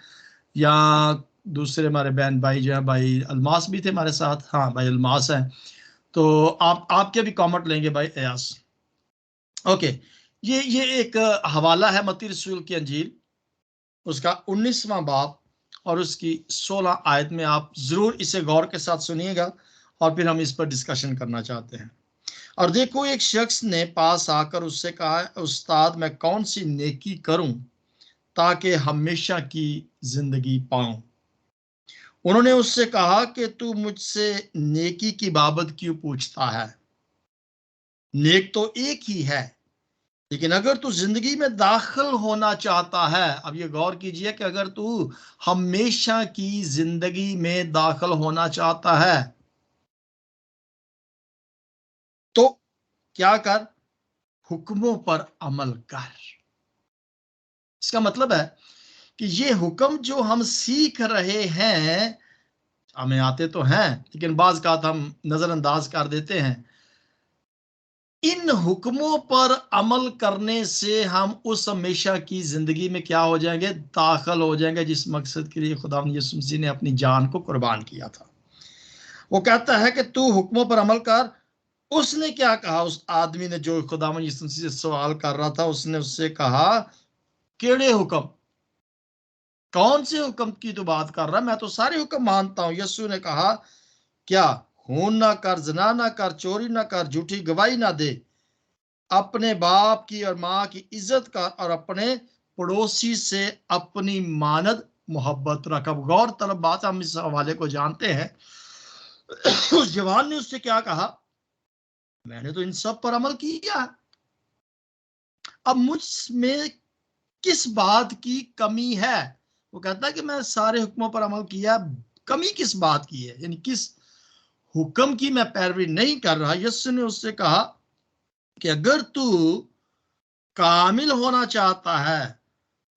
या दूसरे हमारे बहन भाई जो है, भाई अलमास भी थे हमारे साथ, हाँ भाई अलमास है, तो आपके भी कमेंट लेंगे भाई अयास। ओके, ये एक हवाला है मत्ती रसूल की अंजील उसका 19वां बाब और उसकी 16 आयत में। आप जरूर इसे गौर के साथ सुनिएगा, और फिर हम इस पर डिस्कशन करना चाहते हैं। और देखो, एक शख्स ने पास आकर उससे कहा, उस्ताद मैं कौन सी नेकी करूं ताकि हमेशा की जिंदगी पाऊं। उन्होंने उससे कहा कि तू मुझसे नेकी की बाबत क्यों पूछता है, नेक तो एक ही है, लेकिन अगर तू जिंदगी में दाखिल होना चाहता है, अब ये गौर कीजिए कि अगर तू हमेशा की जिंदगी में दाखिल होना चाहता है तो क्या कर, हुक्मों पर अमल कर। इसका मतलब है कि ये हुक्म जो हम सीख रहे हैं, हमें आते तो हैं, लेकिन बाज का हम नजरअंदाज कर देते हैं। इन हुक्मों पर अमल करने से हम उस हमेशा की जिंदगी में क्या हो जाएंगे, दाखिल हो जाएंगे, जिस मकसद के लिए खुदा यीशु मसीह ने अपनी जान को कुर्बान किया था। वो कहता है कि तू हुक्मों पर अमल कर। उसने क्या कहा, उस आदमी ने जो खुदा यीशु मसीह से सवाल कर रहा था, उसने उससे कहा, केड़े हुक्म, कौन से हुक्म की तू बात कर रहा है, मैं तो सारे हुक्म मानता हूं। यीशु ने कहा, क्या, खून ना कर, जना ना कर, चोरी ना कर, झूठी गवाही ना दे, अपने बाप की और माँ की इज्जत कर, और अपने पड़ोसी से अपनी मानद मोहब्बत रख। अब गौर तलब बात, हम इस हवाले को जानते हैं। उस जवान ने उससे क्या कहा, मैंने तो इन सब पर अमल किया, अब मुझ में किस बात की कमी है। वो कहता है कि मैं सारे हुक्मों पर अमल किया, कमी किस बात की है, यानी किस हुक्म की मैं पैरवी नहीं कर रहा। यीशु ने उससे कहा कि अगर तू कामिल होना चाहता है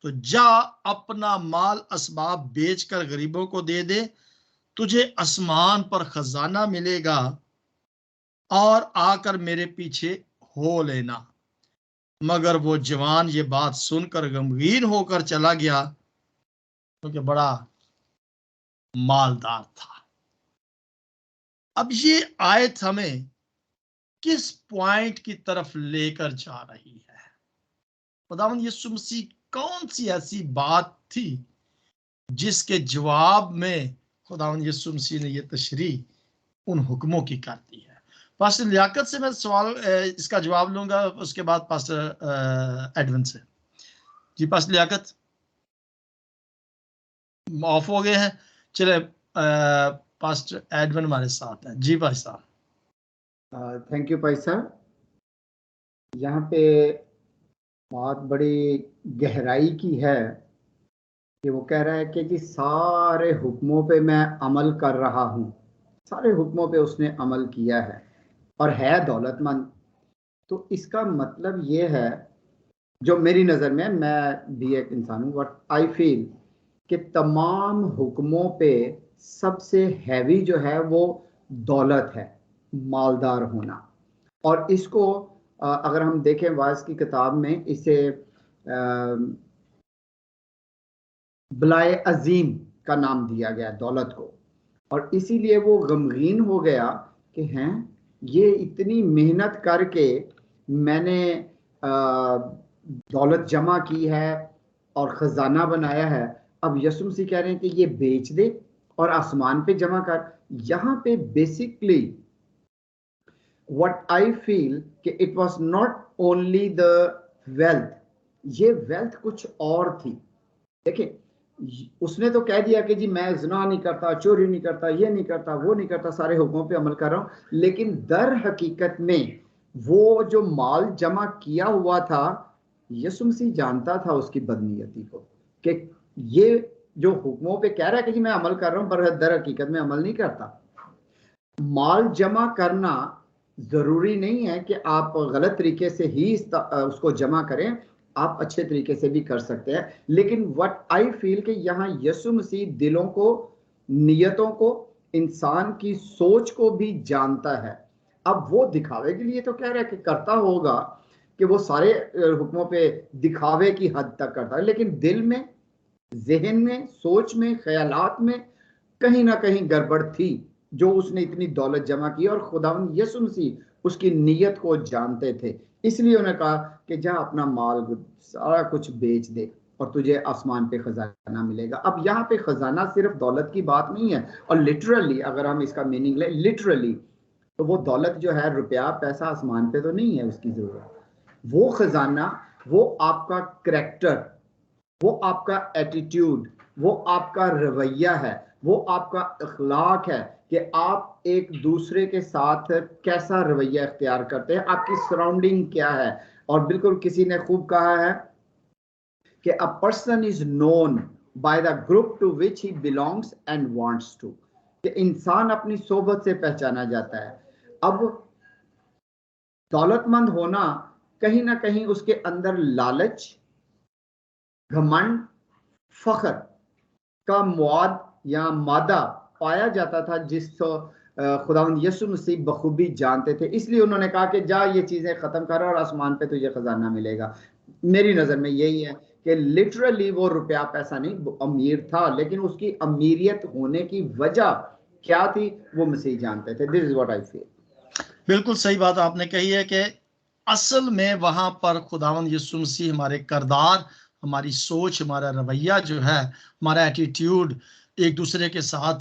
तो जा, अपना माल असबाब बेचकर गरीबों को दे दे, तुझे आसमान पर खजाना मिलेगा, और आकर मेरे पीछे हो लेना। मगर वो जवान ये बात सुनकर गमगीन होकर चला गया, क्योंकि बड़ा मालदार था। अब ये आयत हमें किस पॉइंट की तरफ लेकर जा रही है? खुदावंद यीशु मसीह कौन सी ऐसी बात थी जिसके जवाब में खुदावंद यीशु मसीह ने ये तशरीह उन हुक्मों की कर दी है। पास्टर लियाकत से मैं सवाल इसका जवाब लूंगा, उसके बाद पास्टर एडविन से। जी पास्टर लियाकत ऑफ हो गए हैं। चले पास्टर एडविन हमारे साथ हैं। जी भाई साहब। थैंक यू भाई साहब। यहाँ पे बात बड़ी गहराई की है कि वो कह रहा है कि जी सारे हुक्मों पे मैं अमल कर रहा हूँ, सारे हुक्मों पे उसने अमल किया है और है दौलतमंद। तो इसका मतलब ये है, जो मेरी नज़र में, मैं भी एक इंसान हूँ, बट आई फील कि तमाम हुक्मों पे सबसे हैवी जो है वो दौलत है, मालदार होना। और इसको अगर हम देखें वाइज की किताब में, इसे बलाए अजीम का नाम दिया गया दौलत को, और इसीलिए वो गमगीन हो गया कि हैं ये इतनी मेहनत करके मैंने दौलत जमा की है और खजाना बनाया है, अब यीशु मसीह कह रहे हैं कि ये बेच दे और आसमान पे जमा कर। यहाँ पे बेसिकली what I feel कि it was not only the wealth, ये wealth कुछ और थी। देखिए उसने तो कह दिया कि जी मैं ज़िना नहीं करता, चोरी नहीं करता, ये नहीं करता, वो नहीं करता, सारे हुक्मों पे अमल कर रहा हूँ, लेकिन दर हकीकत में वो जो माल जमा किया हुआ था, यीशु मसीह जानता था उसकी बदनीयती को, कि ये जो हुक्मों पे कह रहा है कि जी मैं अमल कर रहा हूँ, पर दर हकीकत में अमल नहीं करता। माल जमा करना जरूरी नहीं है कि आप गलत तरीके से ही उसको जमा करें, आप अच्छे तरीके से भी कर सकते हैं। लेकिन व्हाट आई फील कि यहाँ यीशु मसीह दिलों को, नियतों को, इंसान की सोच को भी जानता है। अब वो दिखावे के लिए तो कह रहा है कि करता होगा कि वो सारे हुक्मों पे दिखावे की हद तक करता है, लेकिन दिल में, जहन में, सोच में, ख्यालात में कहीं ना कहीं गड़बड़ थी, जो उसने इतनी दौलत जमा की। और खुदावंद यीशु मसीह उसकी नीयत को जानते थे, इसलिए उन्होंने कहा कि जा अपना माल सारा कुछ बेच दे और तुझे आसमान पे खजाना मिलेगा। अब यहाँ पे खजाना सिर्फ दौलत की बात नहीं है, और लिटरली अगर हम इसका मीनिंग लें लिटरली, तो वो दौलत जो है, रुपया पैसा आसमान पे तो नहीं है उसकी जरूरत। वो खजाना, वो आपका करैक्टर, वो आपका एटीट्यूड, वो आपका रवैया है, वो आपका अखलाक है कि आप एक दूसरे के साथ कैसा रवैया इख्तियार करते हैं, आपकी सराउंडिंग क्या है। और बिल्कुल किसी ने खूब कहा है कि a person is known by the group to which he belongs and wants to, कि इंसान अपनी सोबत से पहचाना जाता है। अब दौलतमंद होना कहीं ना कहीं उसके अंदर लालच, घमंड, फख्र का मवाद या मादा पाया जाता था, जिसको खुदावंद यीशु मसीह बखूबी जानते थे। इसलिए उन्होंने कहा कि जा ये चीजें खत्म कर और आसमान पे तुझे खजाना मिलेगा। मेरी नजर में यही है कि लिटरली वो रुपया पैसा नहीं, वो अमीर था, लेकिन उसकी अमीरियत होने की वजह क्या थी वो मसीह जानते थे। This is what I feel. बिल्कुल सही बात आपने कही है कि असल में वहां पर खुदावंद यीशु मसीह हमारे किरदार, हमारी सोच, हमारा रवैया जो है, हमारा एटीट्यूड, एक दूसरे के साथ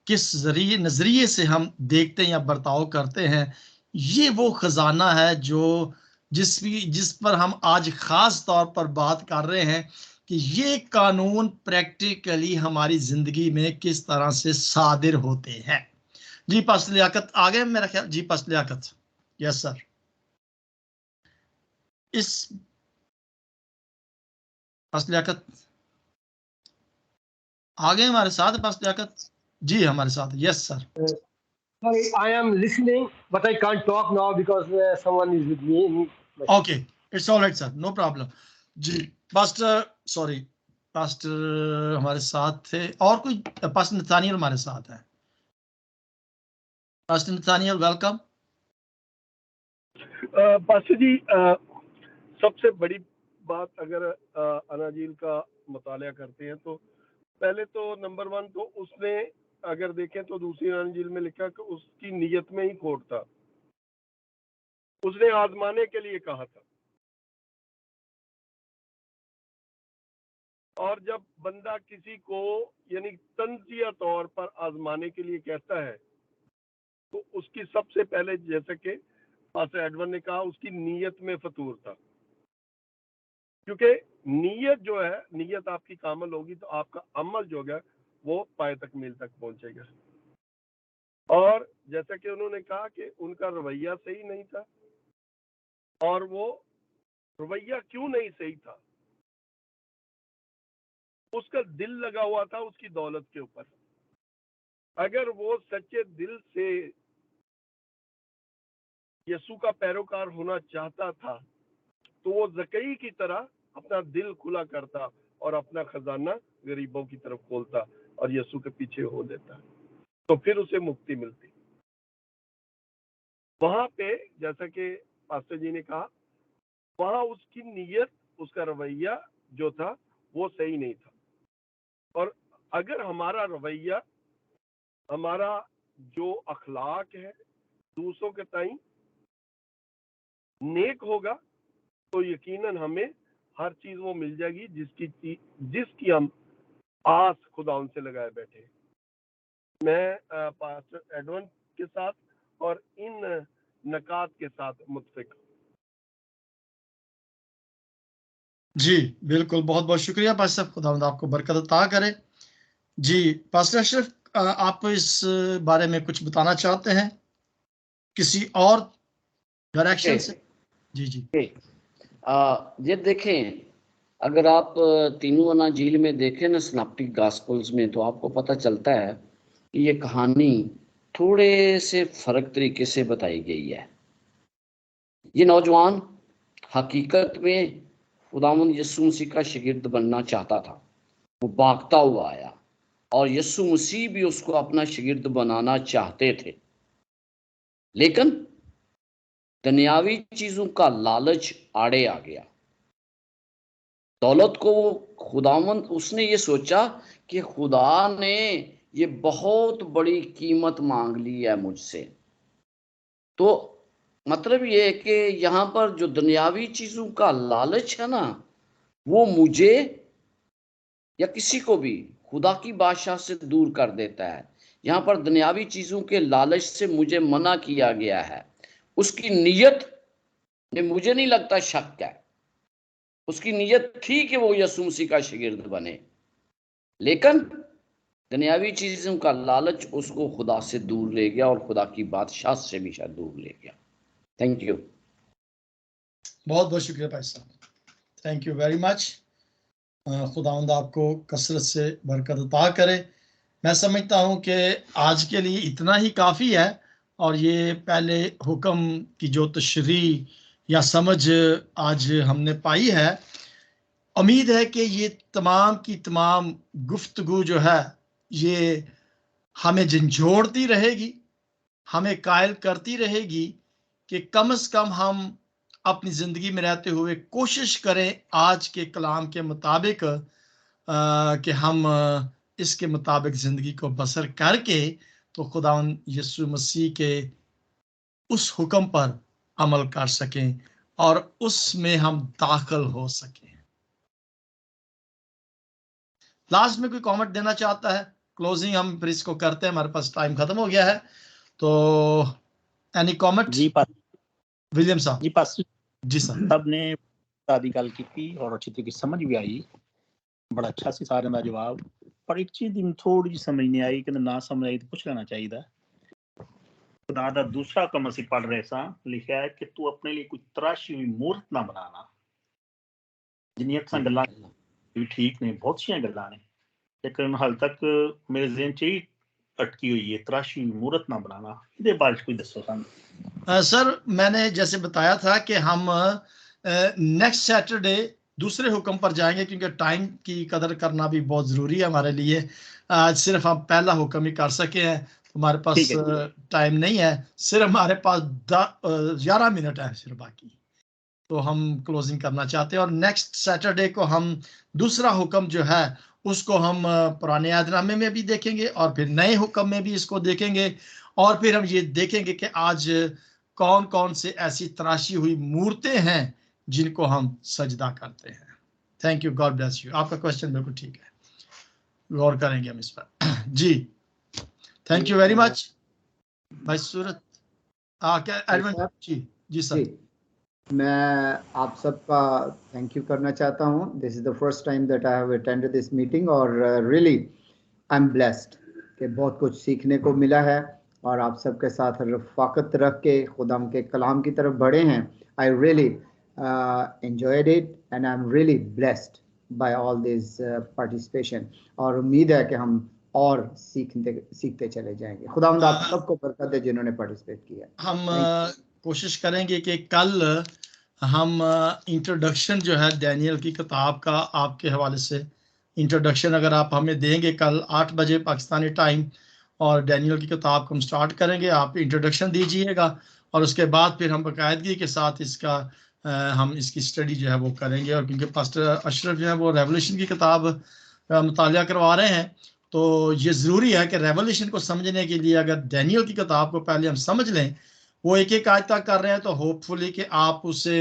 किस जरिए नजरिए से हम देखते हैं या बर्ताव करते हैं, ये वो खजाना है जो जिस पर हम आज खास तौर पर बात कर रहे हैं कि ये कानून प्रैक्टिकली हमारी जिंदगी में किस तरह से सादिर होते हैं। जी पास्टर लियाकत आ गए मेरा ख्याल। जी पास्टर लियाकत। Yes sir. इस पास्टर लियाकत आ गए हमारे साथ। पास्टर लियाकत जी हमारे साथ। Yes sir. Sorry, I am listening, but I can't talk now because someone is with me. Okay, it's all right sir, no problem. जी पास्टर, सॉरी पास्टर हमारे साथ थे और कोई? पास्टर नथानियल हमारे साथ है। Pastor Nathaniel welcome. पास्टर जी, सबसे बड़ी बात अगर अनाजील का मुताला करते हैं तो पहले तो नंबर 1 तो उसने अगर देखें तो दूसरी अनाजील में लिखा कि उसकी नीयत में ही खोट था, उसने आजमाने के लिए कहा था। और जब बंदा किसी को यानी तंजिया तौर पर आजमाने के लिए कहता है तो उसकी सबसे पहले, जैसे कि पास्टर एडवन ने कहा, उसकी नीयत में फतूर था। क्योंकि नीयत जो है, नीयत आपकी कामल होगी तो आपका अमल जो है वो पाए तकमील तक पहुंचेगा। और जैसा कि उन्होंने कहा कि उनका रवैया सही नहीं था, और वो रवैया क्यों नहीं सही था? उसका दिल लगा हुआ था उसकी दौलत के ऊपर। अगर वो सच्चे दिल से यसू का पैरोकार होना चाहता था तो वो जकई की तरह अपना दिल खुला करता और अपना खजाना गरीबों की तरफ खोलता और यसू के पीछे हो देता, तो फिर उसे मुक्ति मिलती। वहां पे जैसा कि पास्टर जी ने कहा, वहां उसकी नीयत, उसका रवैया जो था वो सही नहीं था। और अगर हमारा रवैया, हमारा जो अखलाक है दूसरों के ताई नेक होगा तो यकीनन हमें हर चीज वो मिल जाएगी जिसकी हम आस खुदा उनसे लगाए बैठे। मैं पास्टर एडवन के साथ और इन नकात के साथ मुत्फिक। जी बिल्कुल, बहुत बहुत शुक्रिया पास्टर साहब, खुदावंद आपको बरकत अता करे। जी पास्टर अशरफ, आप इस बारे में कुछ बताना चाहते हैं किसी और डायरेक्शन से? जी जी। ये देखें, अगर आप तीनों अनाजील में देखें ना, सिनॉप्टिक गॉस्पेल्स में, तो आपको पता चलता है कि ये कहानी थोड़े से फर्क तरीके से बताई गई है। ये नौजवान हकीकत में खुदावंद यीशु मसीह का शागिर्द बनना चाहता था। वो भागता हुआ आया और यीशु मसीह भी उसको अपना शागिर्द बनाना चाहते थे, लेकिन दुनियावी चीजों का लालच आड़े आ गया। दौलत को खुदावंद, उसने ये सोचा कि खुदा ने ये बहुत बड़ी कीमत मांग ली है मुझसे। तो मतलब ये है कि यहाँ पर जो दुनियावी चीजों का लालच है ना, वो मुझे या किसी को भी खुदा की बादशाह से दूर कर देता है। यहाँ पर दुनियावी चीजों के लालच से मुझे मना किया गया है। उसकी नीयत में मुझे नहीं लगता शक है। उसकी नीयत थी कि वो यीशु मसीह का शागिर्द बने, लेकिन दुनियावी चीजों का लालच उसको खुदा से दूर ले गया और खुदा की बादशाह से भी शायद दूर ले गया। Thank you. बहुत बहुत शुक्रिया भाई साहब, थैंक यू वेरी मच। खुदावंद आपको कसरत से बरकत अता करे। मैं समझता हूँ कि आज के लिए इतना ही काफ़ी है, और ये पहले हुक्म की जो तशरीह या समझ आज हमने पाई है, उम्मीद है कि ये तमाम की तमाम गुफ्तगू जो है ये हमें झंझोड़ती रहेगी, हमें कायल करती रहेगी कि कम से कम हम अपनी ज़िंदगी में रहते हुए कोशिश करें आज के कलाम के मुताबिक कि हम इसके मुताबिक ज़िंदगी को बसर करके तो खुदावंद यीशु मसीह के उस हुक्म पर अमल कर सकें और उसमें हम दाखिल हो सकें। लास्ट में कोई कमेंट देना चाहता है? क्लोजिंग हम फिर इसको करते हैं, हमारे पास टाइम खत्म हो गया है। तो एनी कमेंट? जी विलियम साहब। जी पास्टर जी सर। सब ने सारी गल की और अच्छी तरीके समझ भी आई, बड़ा अच्छा सी सारे का जवाब। पर एक चीज थोड़ी जी समझ नहीं आई, कि ना समझ आई तो पूछ लेना चाहिए। खुदा दा दूसरा कम असी पढ़ रहे सा, लिखा है कि तू अपने लिए कोई तराशी हुई मूर्त ना बनाना। जिन्नी असा गल्लां भी ठीक ने, बहुत सी गल्लां ने, लेकिन हाल तक मेरे ज़हन च ही अटकी हुई है, तराशी हुई मूर्त ना बनाना। इसके बारे में कोई दसो सानू। सर मैंने जैसे बताया था कि हम नेक्स्ट सैटरडे दूसरे हुक्म पर जाएंगे, क्योंकि टाइम की कदर करना भी बहुत ज़रूरी है हमारे लिए। आज सिर्फ हम पहला हुक्म ही कर सके हैं, हमारे पास टाइम नहीं है, सिर्फ हमारे पास 11 मिनट है सिर्फ बाकी, तो हम क्लोजिंग करना चाहते हैं। और नेक्स्ट सैटरडे को हम दूसरा हुक्म जो है उसको हम पुराने यादनामे में भी देखेंगे और फिर नए हुक्म में भी इसको देखेंगे, और फिर हम ये देखेंगे कि आज कौन कौन से ऐसी तराशी हुई मूर्तें हैं जिनको हम सजदा करते हैं। Thank you, God bless you. आपका क्वेश्चन बिल्कुल ठीक है, गौर करेंगे हम इस पर। जी, थैंक यू वेरी मच भाई सूरत। क्या एडमिन जी सर। जी, मैं आप सबका थैंक यू करना चाहता हूँ। This is the first time that I have attended this meeting और रियली आई एम ब्लेस्ड कि बहुत कुछ सीखने को मिला है और आप सबके साथ रफ़ाकत रख के खुदाम के कलाम की तरफ बढ़े हैं। I really enjoyed it and I'm really blessed by all this participation और उम्मीद है कि हम और सीखते चले जाएंगे। खुदावंद आप सबको बरकत दे जिन्होंने पार्टिसिपेट किया। हम कोशिश करेंगे कि कल हम इंट्रोडक्शन जो है डैनियल की किताब का आपके हवाले से इंट्रोडक्शन अगर आप हमें देंगे कल 8 बजे पाकिस्तानी टाइम, और डैनियल की किताब को हम स्टार्ट करेंगे, आप इंट्रोडक्शन दीजिएगा और उसके बाद फिर हम बाकायदगी के साथ इसका हम इसकी स्टडी जो है वो करेंगे। और क्योंकि पास्टर अशरफ जो है वो रेवल्यूशन की किताब मुतालिया करवा रहे हैं, तो ये ज़रूरी है कि रेवल्यूशन को समझने के लिए अगर डैनियल की किताब को पहले हम समझ लें, वो एक एक आयत तक कर रहे हैं, तो होपफुली कि आप उसे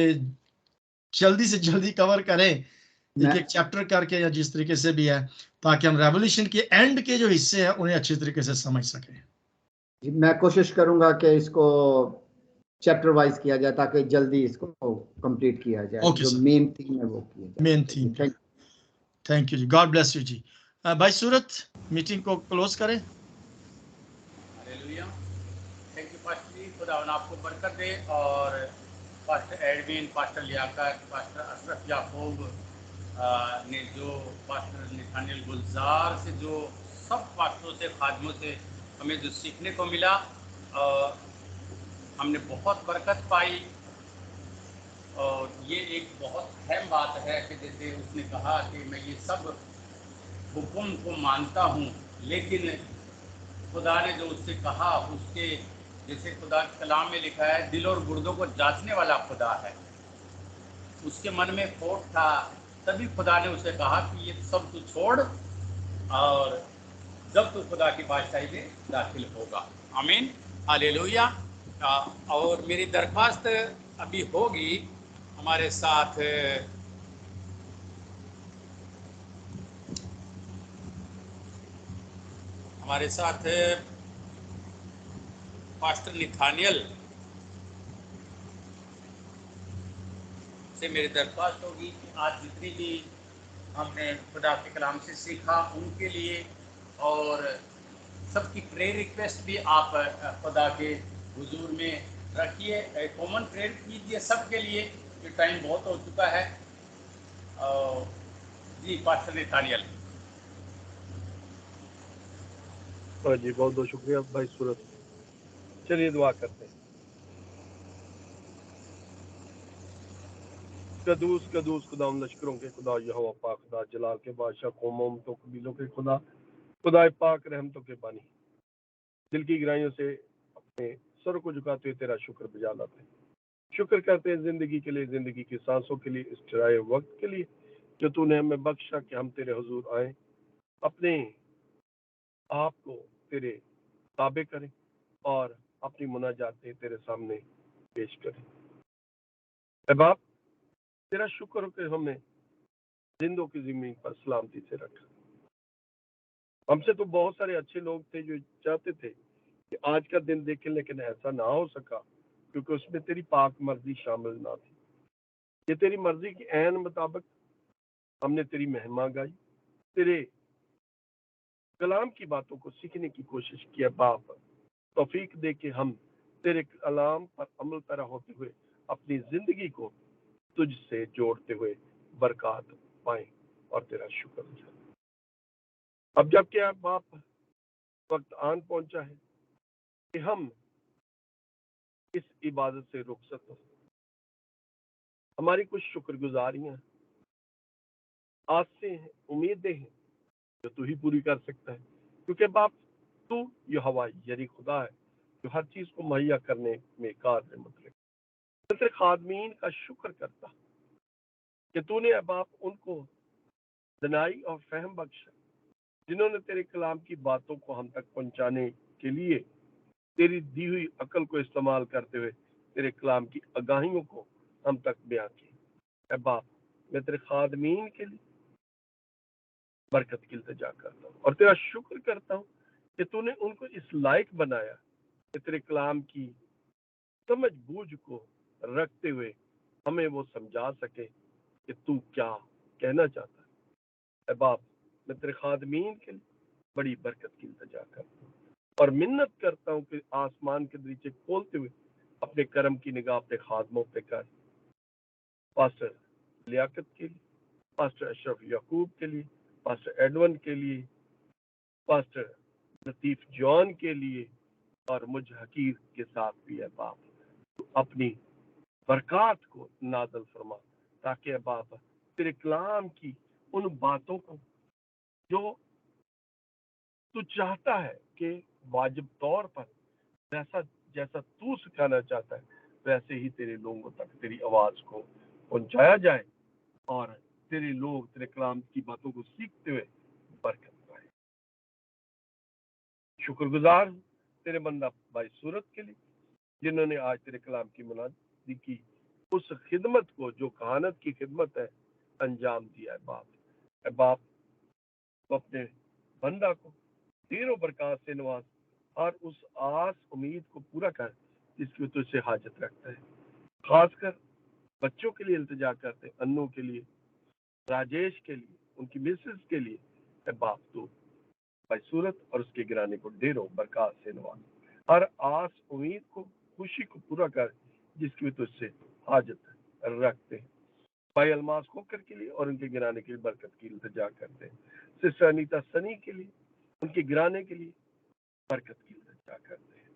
जल्दी से जल्दी कवर करें, एक एक चैप्टर करके या जिस तरीके से भी है, ताकि हम रेवल्यूशन के एंड के जो हिस्से हैं उन्हें अच्छी तरीके से समझ सकें। मैं कोशिश करूंगा कि इसको चैप्टर वाइज किया जाए ताकि जल्दी इसको कंप्लीट किया जाए। Okay, जो sir. मेन थीम है वो किया जाए। Main theme. थैंक यू जी, गॉड ब्लेस यू जी। भाई सूरत, मीटिंग को क्लोज करें। Hallelujah, thank you pastor ji, खुदा आपको बरकत दे। और pastor Edwin, pastor Liaquat, pastor Ashraf Yaqub ने जो पास्टर निथानियल गुलजार से जो सब पास्टरों से खादमों से हमें जो सीखने को मिला, हमने बहुत बरकत पाई। और ये एक बहुत अहम बात है कि जैसे उसने कहा कि मैं ये सब हुक्म को मानता हूँ, लेकिन खुदा ने जो उससे कहा उसके, जैसे खुदा के कलाम में लिखा है, दिल और गुर्दों को जांचने वाला खुदा है। उसके मन में खोट था, तभी खुदा ने उसे कहा कि ये सब तू छोड़ और जब तू खुदा की बादशाही में दाखिल होगा। आमीन, हालेलुया। और मेरी दरख्वास्त अभी होगी हमारे साथ पास्टर निथानियल से मेरी दरख्वास्त होगी कि आज जितनी भी हमने खुदा के कलाम से सीखा उनके लिए, और सबकी प्रेयर रिक्वेस्ट भी आप खुदा के हुजूर में रखिए, कॉमन प्रेयर कीजिए सबके लिए। ये टाइम बहुत हो चुका है। जी पास्टर निथानियल। जी बहुत बहुत शुक्रिया भाई सूरत। चलिए दुआ करते हैं। कदूस कदूस खुदा लश्करों के खुदा यहोवा पाक, खुदा जलाल के बादशाह, कौमों तो कबीलों के खुदा, खुदा पाक रहमतों के बानी, दिल की गहराइयों से अपने सर को झुकाते हुए तेरा शुक्र बजा लाते हैं। शुक्र करते हैं जिंदगी के लिए, जिंदगी की सांसों के लिए, इस चढ़ाए वक्त के लिए जो तूने हमें बख्शा कि हम तेरे हुजूर आए, अपने आप को तेरे ताबे करें और अपनी मुनाजातें तेरे सामने पेश करें। ऐ बाप, तेरा शुक्र हो कि हमें जिंदों की ज़मीन पर सलामती से रखा। हमसे तो बहुत सारे अच्छे लोग थे जो चाहते थे कि आज का दिन देखें, लेकिन ऐसा ना हो सका क्योंकि उसमें तेरी पाक मर्जी शामिल ना थी। ये तेरी मर्जी की ऐन मुताबिक हमने तेरी महिमा गाई, तेरे कलाम की बातों को सीखने की कोशिश किया। बाप, तौफीक दे के हम तेरे कलाम पर अमल पैरा होते हुए अपनी जिंदगी को तुझसे जोड़ते हुए बरकत पाए और तेरा शुक्र जाए। अब जबकि आप बाप वक्त आन पहुंचा है कि हम इस इबादत से रुखसत हो। हमारी कुछ शुक्रगुजारियां, आसें हैं, उम्मीदें हैं जो तू ही पूरी कर सकता है, क्योंकि बाप तू यहोवा यरी खुदा है जो हर चीज को मुहैया करने में कादिर मुतलक। तेरे खादमीन का शुक्र करता कि तूने बाप उनको दनाई और फहम बख्शा जिन्होंने तेरे कलाम की बातों को हम तक पहुंचाने के लिए तेरी दी हुई अकल को इस्तेमाल करते हुए तेरे कलाम की आगाहियों को हम तक बयां की। ऐ बाप, मैं तेरे खादमीन के लिए बरकत की इल्तिजा करता हूँ और तेरा शुक्र करता हूँ कि तूने उनको इस लायक बनाया कि तेरे कलाम की समझ बूझ को रखते हुए हमें वो समझा सके कि तू क्या कहना चाहता है। बाप, मैं तेरे खादमीन के लिए बड़ी बरकत की इल्तिजा करता हूँ और मिन्नत करता हूँ कि आसमान के दरीचे खोलते हुए अपने करम की निगाह अपने खादमों पे कर। पास्टर लियाकत के लिए, पास्टर अशरफ याकूब के लिए, पास्टर एडवन के लिए, पास्टर लतीफ जॉन के लिए और मुझ हकीर के साथ भी है बाप, तो अपनी बरकत को नाज़िल फरमा ताकि बाप तेरे कलाम की उन बातों को जो तू चाहता है कि वाजिब तौर पर वैसा जैसा तू सिखाना चाहता है वैसे ही तेरे लोगों तक तेरी आवाज को पहुंचाया जाए और तेरे लोग तेरे कलाम की बातों को सीखते हुए बरकत पाए। शुक्रगुजार हूं तेरे बंदा भाई सूरत के लिए जिन्होंने आज तेरे कलाम की मुनादी की उस खिदमत को जो कहानत की खिदमत है अंजाम दिया है बाप। बाप तो अपने बंदा को ढेरों बरकत से नवाज और उस आस उम्मीद को पूरा कर जिसकी तुझसे हाजत रखता है। खासकर बच्चों के लिए इल्तिजा करते हैं, अन्नू के लिए, राजेश के लिए, उनकी मिसेस के लिए। बाप तो भाई सूरत और उसके गिराने को ढेरों बरकत से नवाज हर आस उम्मीद को खुशी को पूरा कर जिसकी तुझसे हाजत रखते हैं। भाई अलमास खोकर के लिए और उनके गिराने के लिए बरकत की इल्तिजा करते हैं। सिस्टर अनीता सनी के लिए उनके गिराने के लिए बरकत की इल्तिजा करते हैं।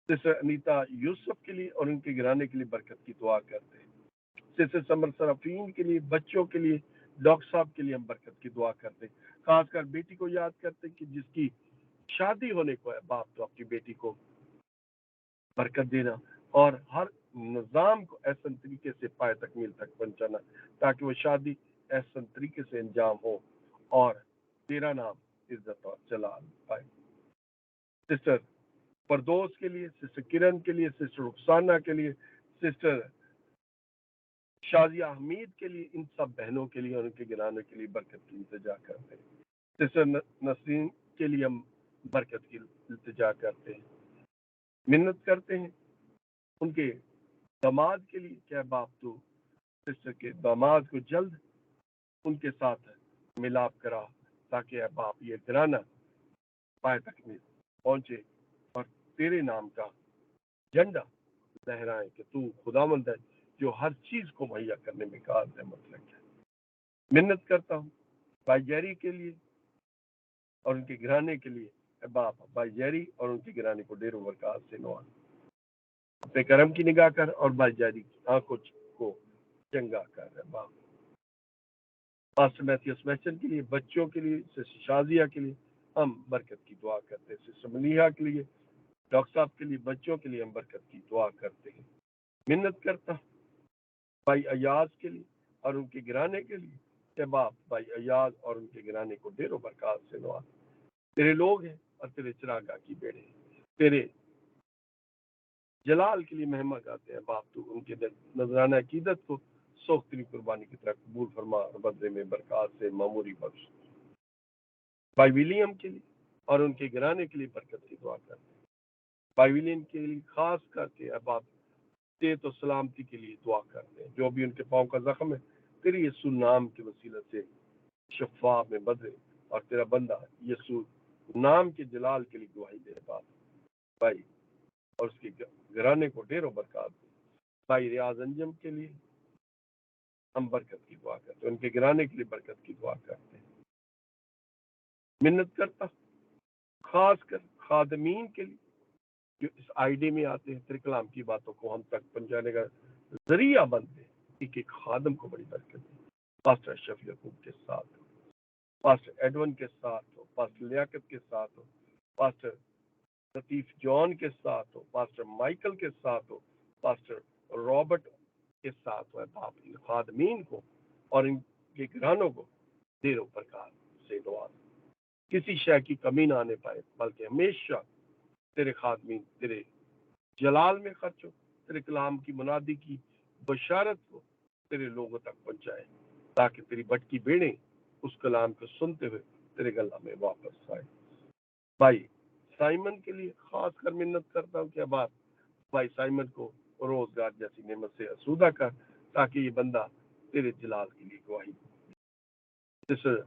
सिस्टर अनीता यूसुफ के लिए और उनके गिराने के लिए बरकत की दुआ करते हैं। सिस्टर समर सराफीन के लिए, बच्चों के लिए, डॉक्टर साहब के लिए हम बरकत की दुआ करते हैं। खासकर बेटी को याद करते हैं कि जिसकी शादी होने को है बाप, तो अपनी बेटी को बरकत देना और हर निज़ाम को ऐसा तरीके से पाए तकमील तक पहुंचाना ताकि वो शादी ऐसा तरीके से अंजाम हो और तेरा नाम इज्जत और जलाल पाए। सिस्टर परदोस के लिए, सिस्टर किरण के लिए, सिस्टर रुखसाना के लिए, सिस्टर शाजिया हमीद के लिए, इन सब बहनों के लिए और उनके गिराने के लिए बरकत की इल्तिजा करते हैं। सिस्टर नसरीन के लिए हम बरकत की इल्तिजा करते हैं, मिन्नत करते हैं उनके दामाद के लिए। क्या बाप तो सिस्टर के दामाद को जल्द उनके साथ मिलाप करा ताकि बाप ये घराना पाए तक में पहुंचे और तेरे नाम का झंडा लहराए कि तू खुदावंद है जो हर चीज को मुहैया करने में काबिल है मतलब है। मिन्नत करता हूँ भाई जैरी के लिए और उनके घराने के लिए। बाप भाई जैरी और उनके घराने को ढेरों बरकत से नवाज, अपने करम की निगाह कर और भाई जैरी की आंखों को चंगा कर। बाप पास्टर मैथ्यूस मैचन के लिए, बच्चों के लिए, सिस्टर शाजिया के लिए हम बरकत की दुआ करते हैं। सिस्टर मलिहा के लिए, डॉक्टर साहब के लिए, बच्चों के लिए हम बरकत की दुआ करते हैं। मिन्नत करता भाई अयाज के लिए और उनके गिराने के लिए। के बाप भाई अयाज और उनके गिराने को ढेरों बरकत से नवाज। तेरे लोग हैं और तेरे चिरागा की बेड़े तेरे जलाल के लिए महिमा गाते हैं बाप। तू उनके नजराना अकीदत को सोख्तरी कुर्बानी की तरफ कबूल फरमा और बदले में बरकत से मामूरी बख्श। भाई विलियम के लिए और उनके गिराने के लिए बरकत की दुआ करते हैं। भाई विलियम के लिए खास करके अब आप सेहत और सलामती के लिए दुआ करते हैं। जो भी उनके पाँव का जख्म है तेरे यीशु नाम के वसीले से शफा में बदले और तेरा बंदा यीशु नाम के जलाल के लिए गवाही दे बाप भाई और उसके घराने को ढेरों बरकत दे। भाई रियाज अंजम के लिए हम बरकत की दुआ करते हैं, उनके घराने के लिए बरकत की दुआ करते हैं। मिन्नत करता खास कर खादमीन के लिए जो इस आईडी में आते हैं, तेरे कलाम की बातों को हम तक पहुंचाने का जरिया बनते हैं। एक एक खादम को बड़ी बरकत दे। पास्टर अशरफ याकूब के साथ हो, पास्टर एडवन के साथ हो, पास्टर लियाकत के साथ हो, पास्टर लतीफ जॉन के साथ हो, पास्टर माइकल के साथ हो, पास्टर रॉबर्ट के साथ हो। बाप इन खादमीन को और इनके घरानों को देरों प्रकार से नवाज, किसी शय की कमी ना आने पाए बल्कि हमेशा तेरे खादमीन तेरे जलाल में खर्च हो। तेरे कलाम की मुनादी की बशारत को तेरे लोगों तक पहुंचाए, ताकि तेरी भटकी भेड़ें उस कलाम को सुनते हुए तेरे गला में वापस आए। भाई साइमन के लिए खास कर मिन्नत करता हूँ क्या बात, भाई साइमन को रोजगार जैसी नेमत से आसूदा कर, ताकि ये बंदा तेरे जलाल के लिए गवाही दे। सिस्टर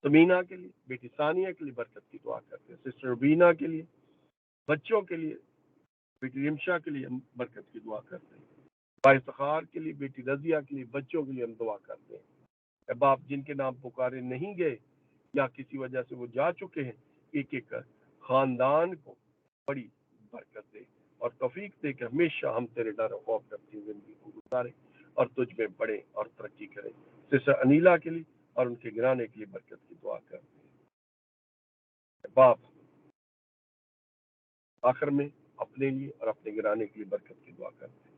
समीना के लिए, बेटी सानिया के लिए बरकत की दुआ करते हैं। सिस्टर रूबीना के लिए, बच्चों के लिए, बेटी रिमशा के लिए हम बरकत की दुआ करते हैं। भाई सखार के लिए, बेटी रजिया के लिए, बच्चों के लिए हम दुआ करते हैं। बाप जिनके नाम पुकारे नहीं गए या किसी वजह से वो जा चुके हैं, एक एक कर खानदान को बड़ी बरकत दे और तौफीक दे कि हमेशा हम तेरे डर और खौफ में अपनी जिंदगी को गुजारें और तुझ में बढ़े और तरक्की करें। सिस्टर अनीला के लिए और उनके घराने के लिए बरकत की दुआ करते हैं। बाप आखिर में अपने लिए और अपने घराने के लिए बरकत की दुआ करते हैं।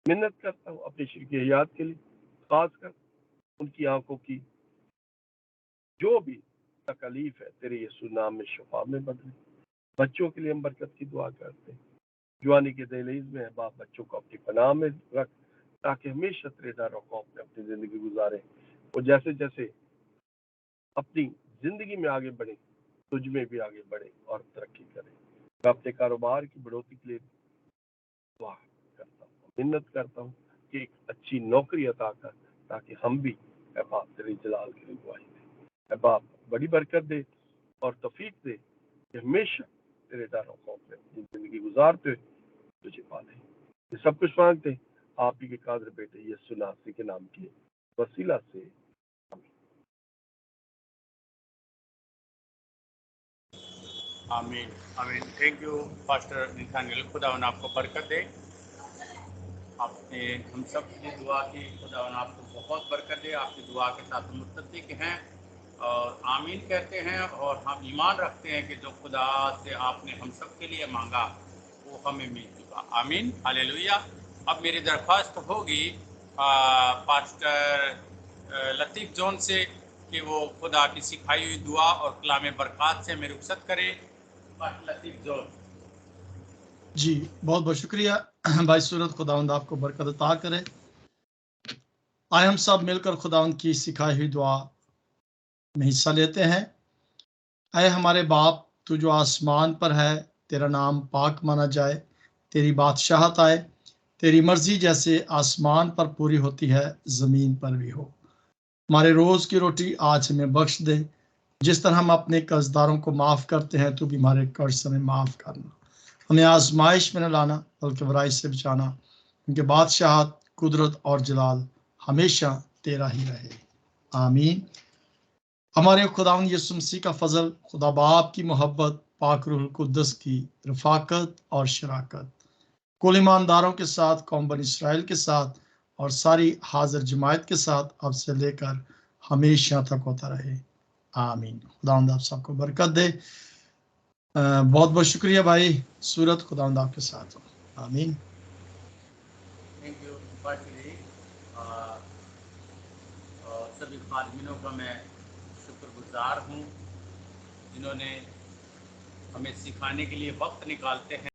मिन्नत करता हूँ अपनी शरीक हयात के लिए, खासकर उनकी आंखों की जो भी तकलीफ है तेरे यीशु नाम में शिफा में बदले। बच्चों के लिए हम बरकत की दुआ करते हैं। जवानी के दहलीज में है बाप, बच्चों को अपनी पनाह में रख, ताकि हमेशा तेरे डर और खौफ में अपनी जिंदगी गुजारें। और जैसे जैसे अपनी जिंदगी में आगे बढ़े, तुझ में भी आगे बढ़े और तरक्की करें। मैं अपने कारोबार की बढ़ोतरी के लिए दुआ करता हूँ, मिन्नत करता हूँ कि एक अच्छी नौकरी अता कर, ताकि हम भी ऐ बाप तेरे जलाल के लिए गवाही दें। ऐ बाप बड़ी बरकत दे और तौफीक दे कि हमेशा तेरे डर और खौफ में अपनी जिंदगी गुजारते हुए तुझे पा लें। ये सब कुछ मांगते आप ही के कादर बेटे यीशु नासरी के नाम के वसीला से। आमीन आमीन। थैंक यू पास्टर निथानियल, खुदावन आपको बरकत दे। आपने हम सब की दुआ की, खुदावन आपको बहुत बरकत दे। आपकी दुआ के साथ हम मुत्तफिक हैं और आमीन कहते हैं, और हम ईमान रखते हैं कि जो खुदा से आपने हम सब के लिए मांगा वो हमें मिल चुका। आमीन हालेलुया। अब मेरी दरख्वास्त होगी पास्टर लतीफ़ जॉन से कि वो खुदा की सिखाई हुई दुआ और कलाम बरक़ात से हमें रुखसत करे। पास्टर लतीफ़ जॉन। जी बहुत बहुत शुक्रिया भाई सूरत, खुदावंद आपको बरकत अता करे। आए हम सब मिलकर खुदावंद की सिखाई हुई दुआ में हिस्सा लेते हैं। आए हमारे बाप, तू जो आसमान पर है, तेरा नाम पाक माना जाए, तेरी बादशाहत आए, तेरी मर्जी जैसे आसमान पर पूरी होती है जमीन पर भी हो। हमारे रोज की रोटी आज हमें बख्श दे, जिस तरह हम अपने कर्जदारों को माफ करते हैं, तू भी हमारे कर्ज हमें माफ करना। हमें आजमाइश में न लाना, बल्कि बुराई से बचाना, क्योंकि बादशाहत, कुदरत और जलाल हमेशा तेरा ही रहे। आमीन। हमारे खुदावंद यीशु मसीह का फजल, खुदा बाप की मोहब्बत, पाक रूह कुद्दस की रफाकत और शराकत कुल ईमानदारों के साथ, कौम बनी इस्राएल के साथ और सारी हाजिर जमायत के साथ अब से लेकर हमेशा तक होता रहे। आमीन। खुदावंद आप सबको बरकत दे। बहुत बहुत शुक्रिया भाई सूरत, खुदावंद आपके साथ हो। आमीन। थैंक यू पास्टर जी। सभी खादमिनों का मैं शुक्रगुजार हूँ जिन्होंने हमें सिखाने के लिए वक्त निकालते हैं।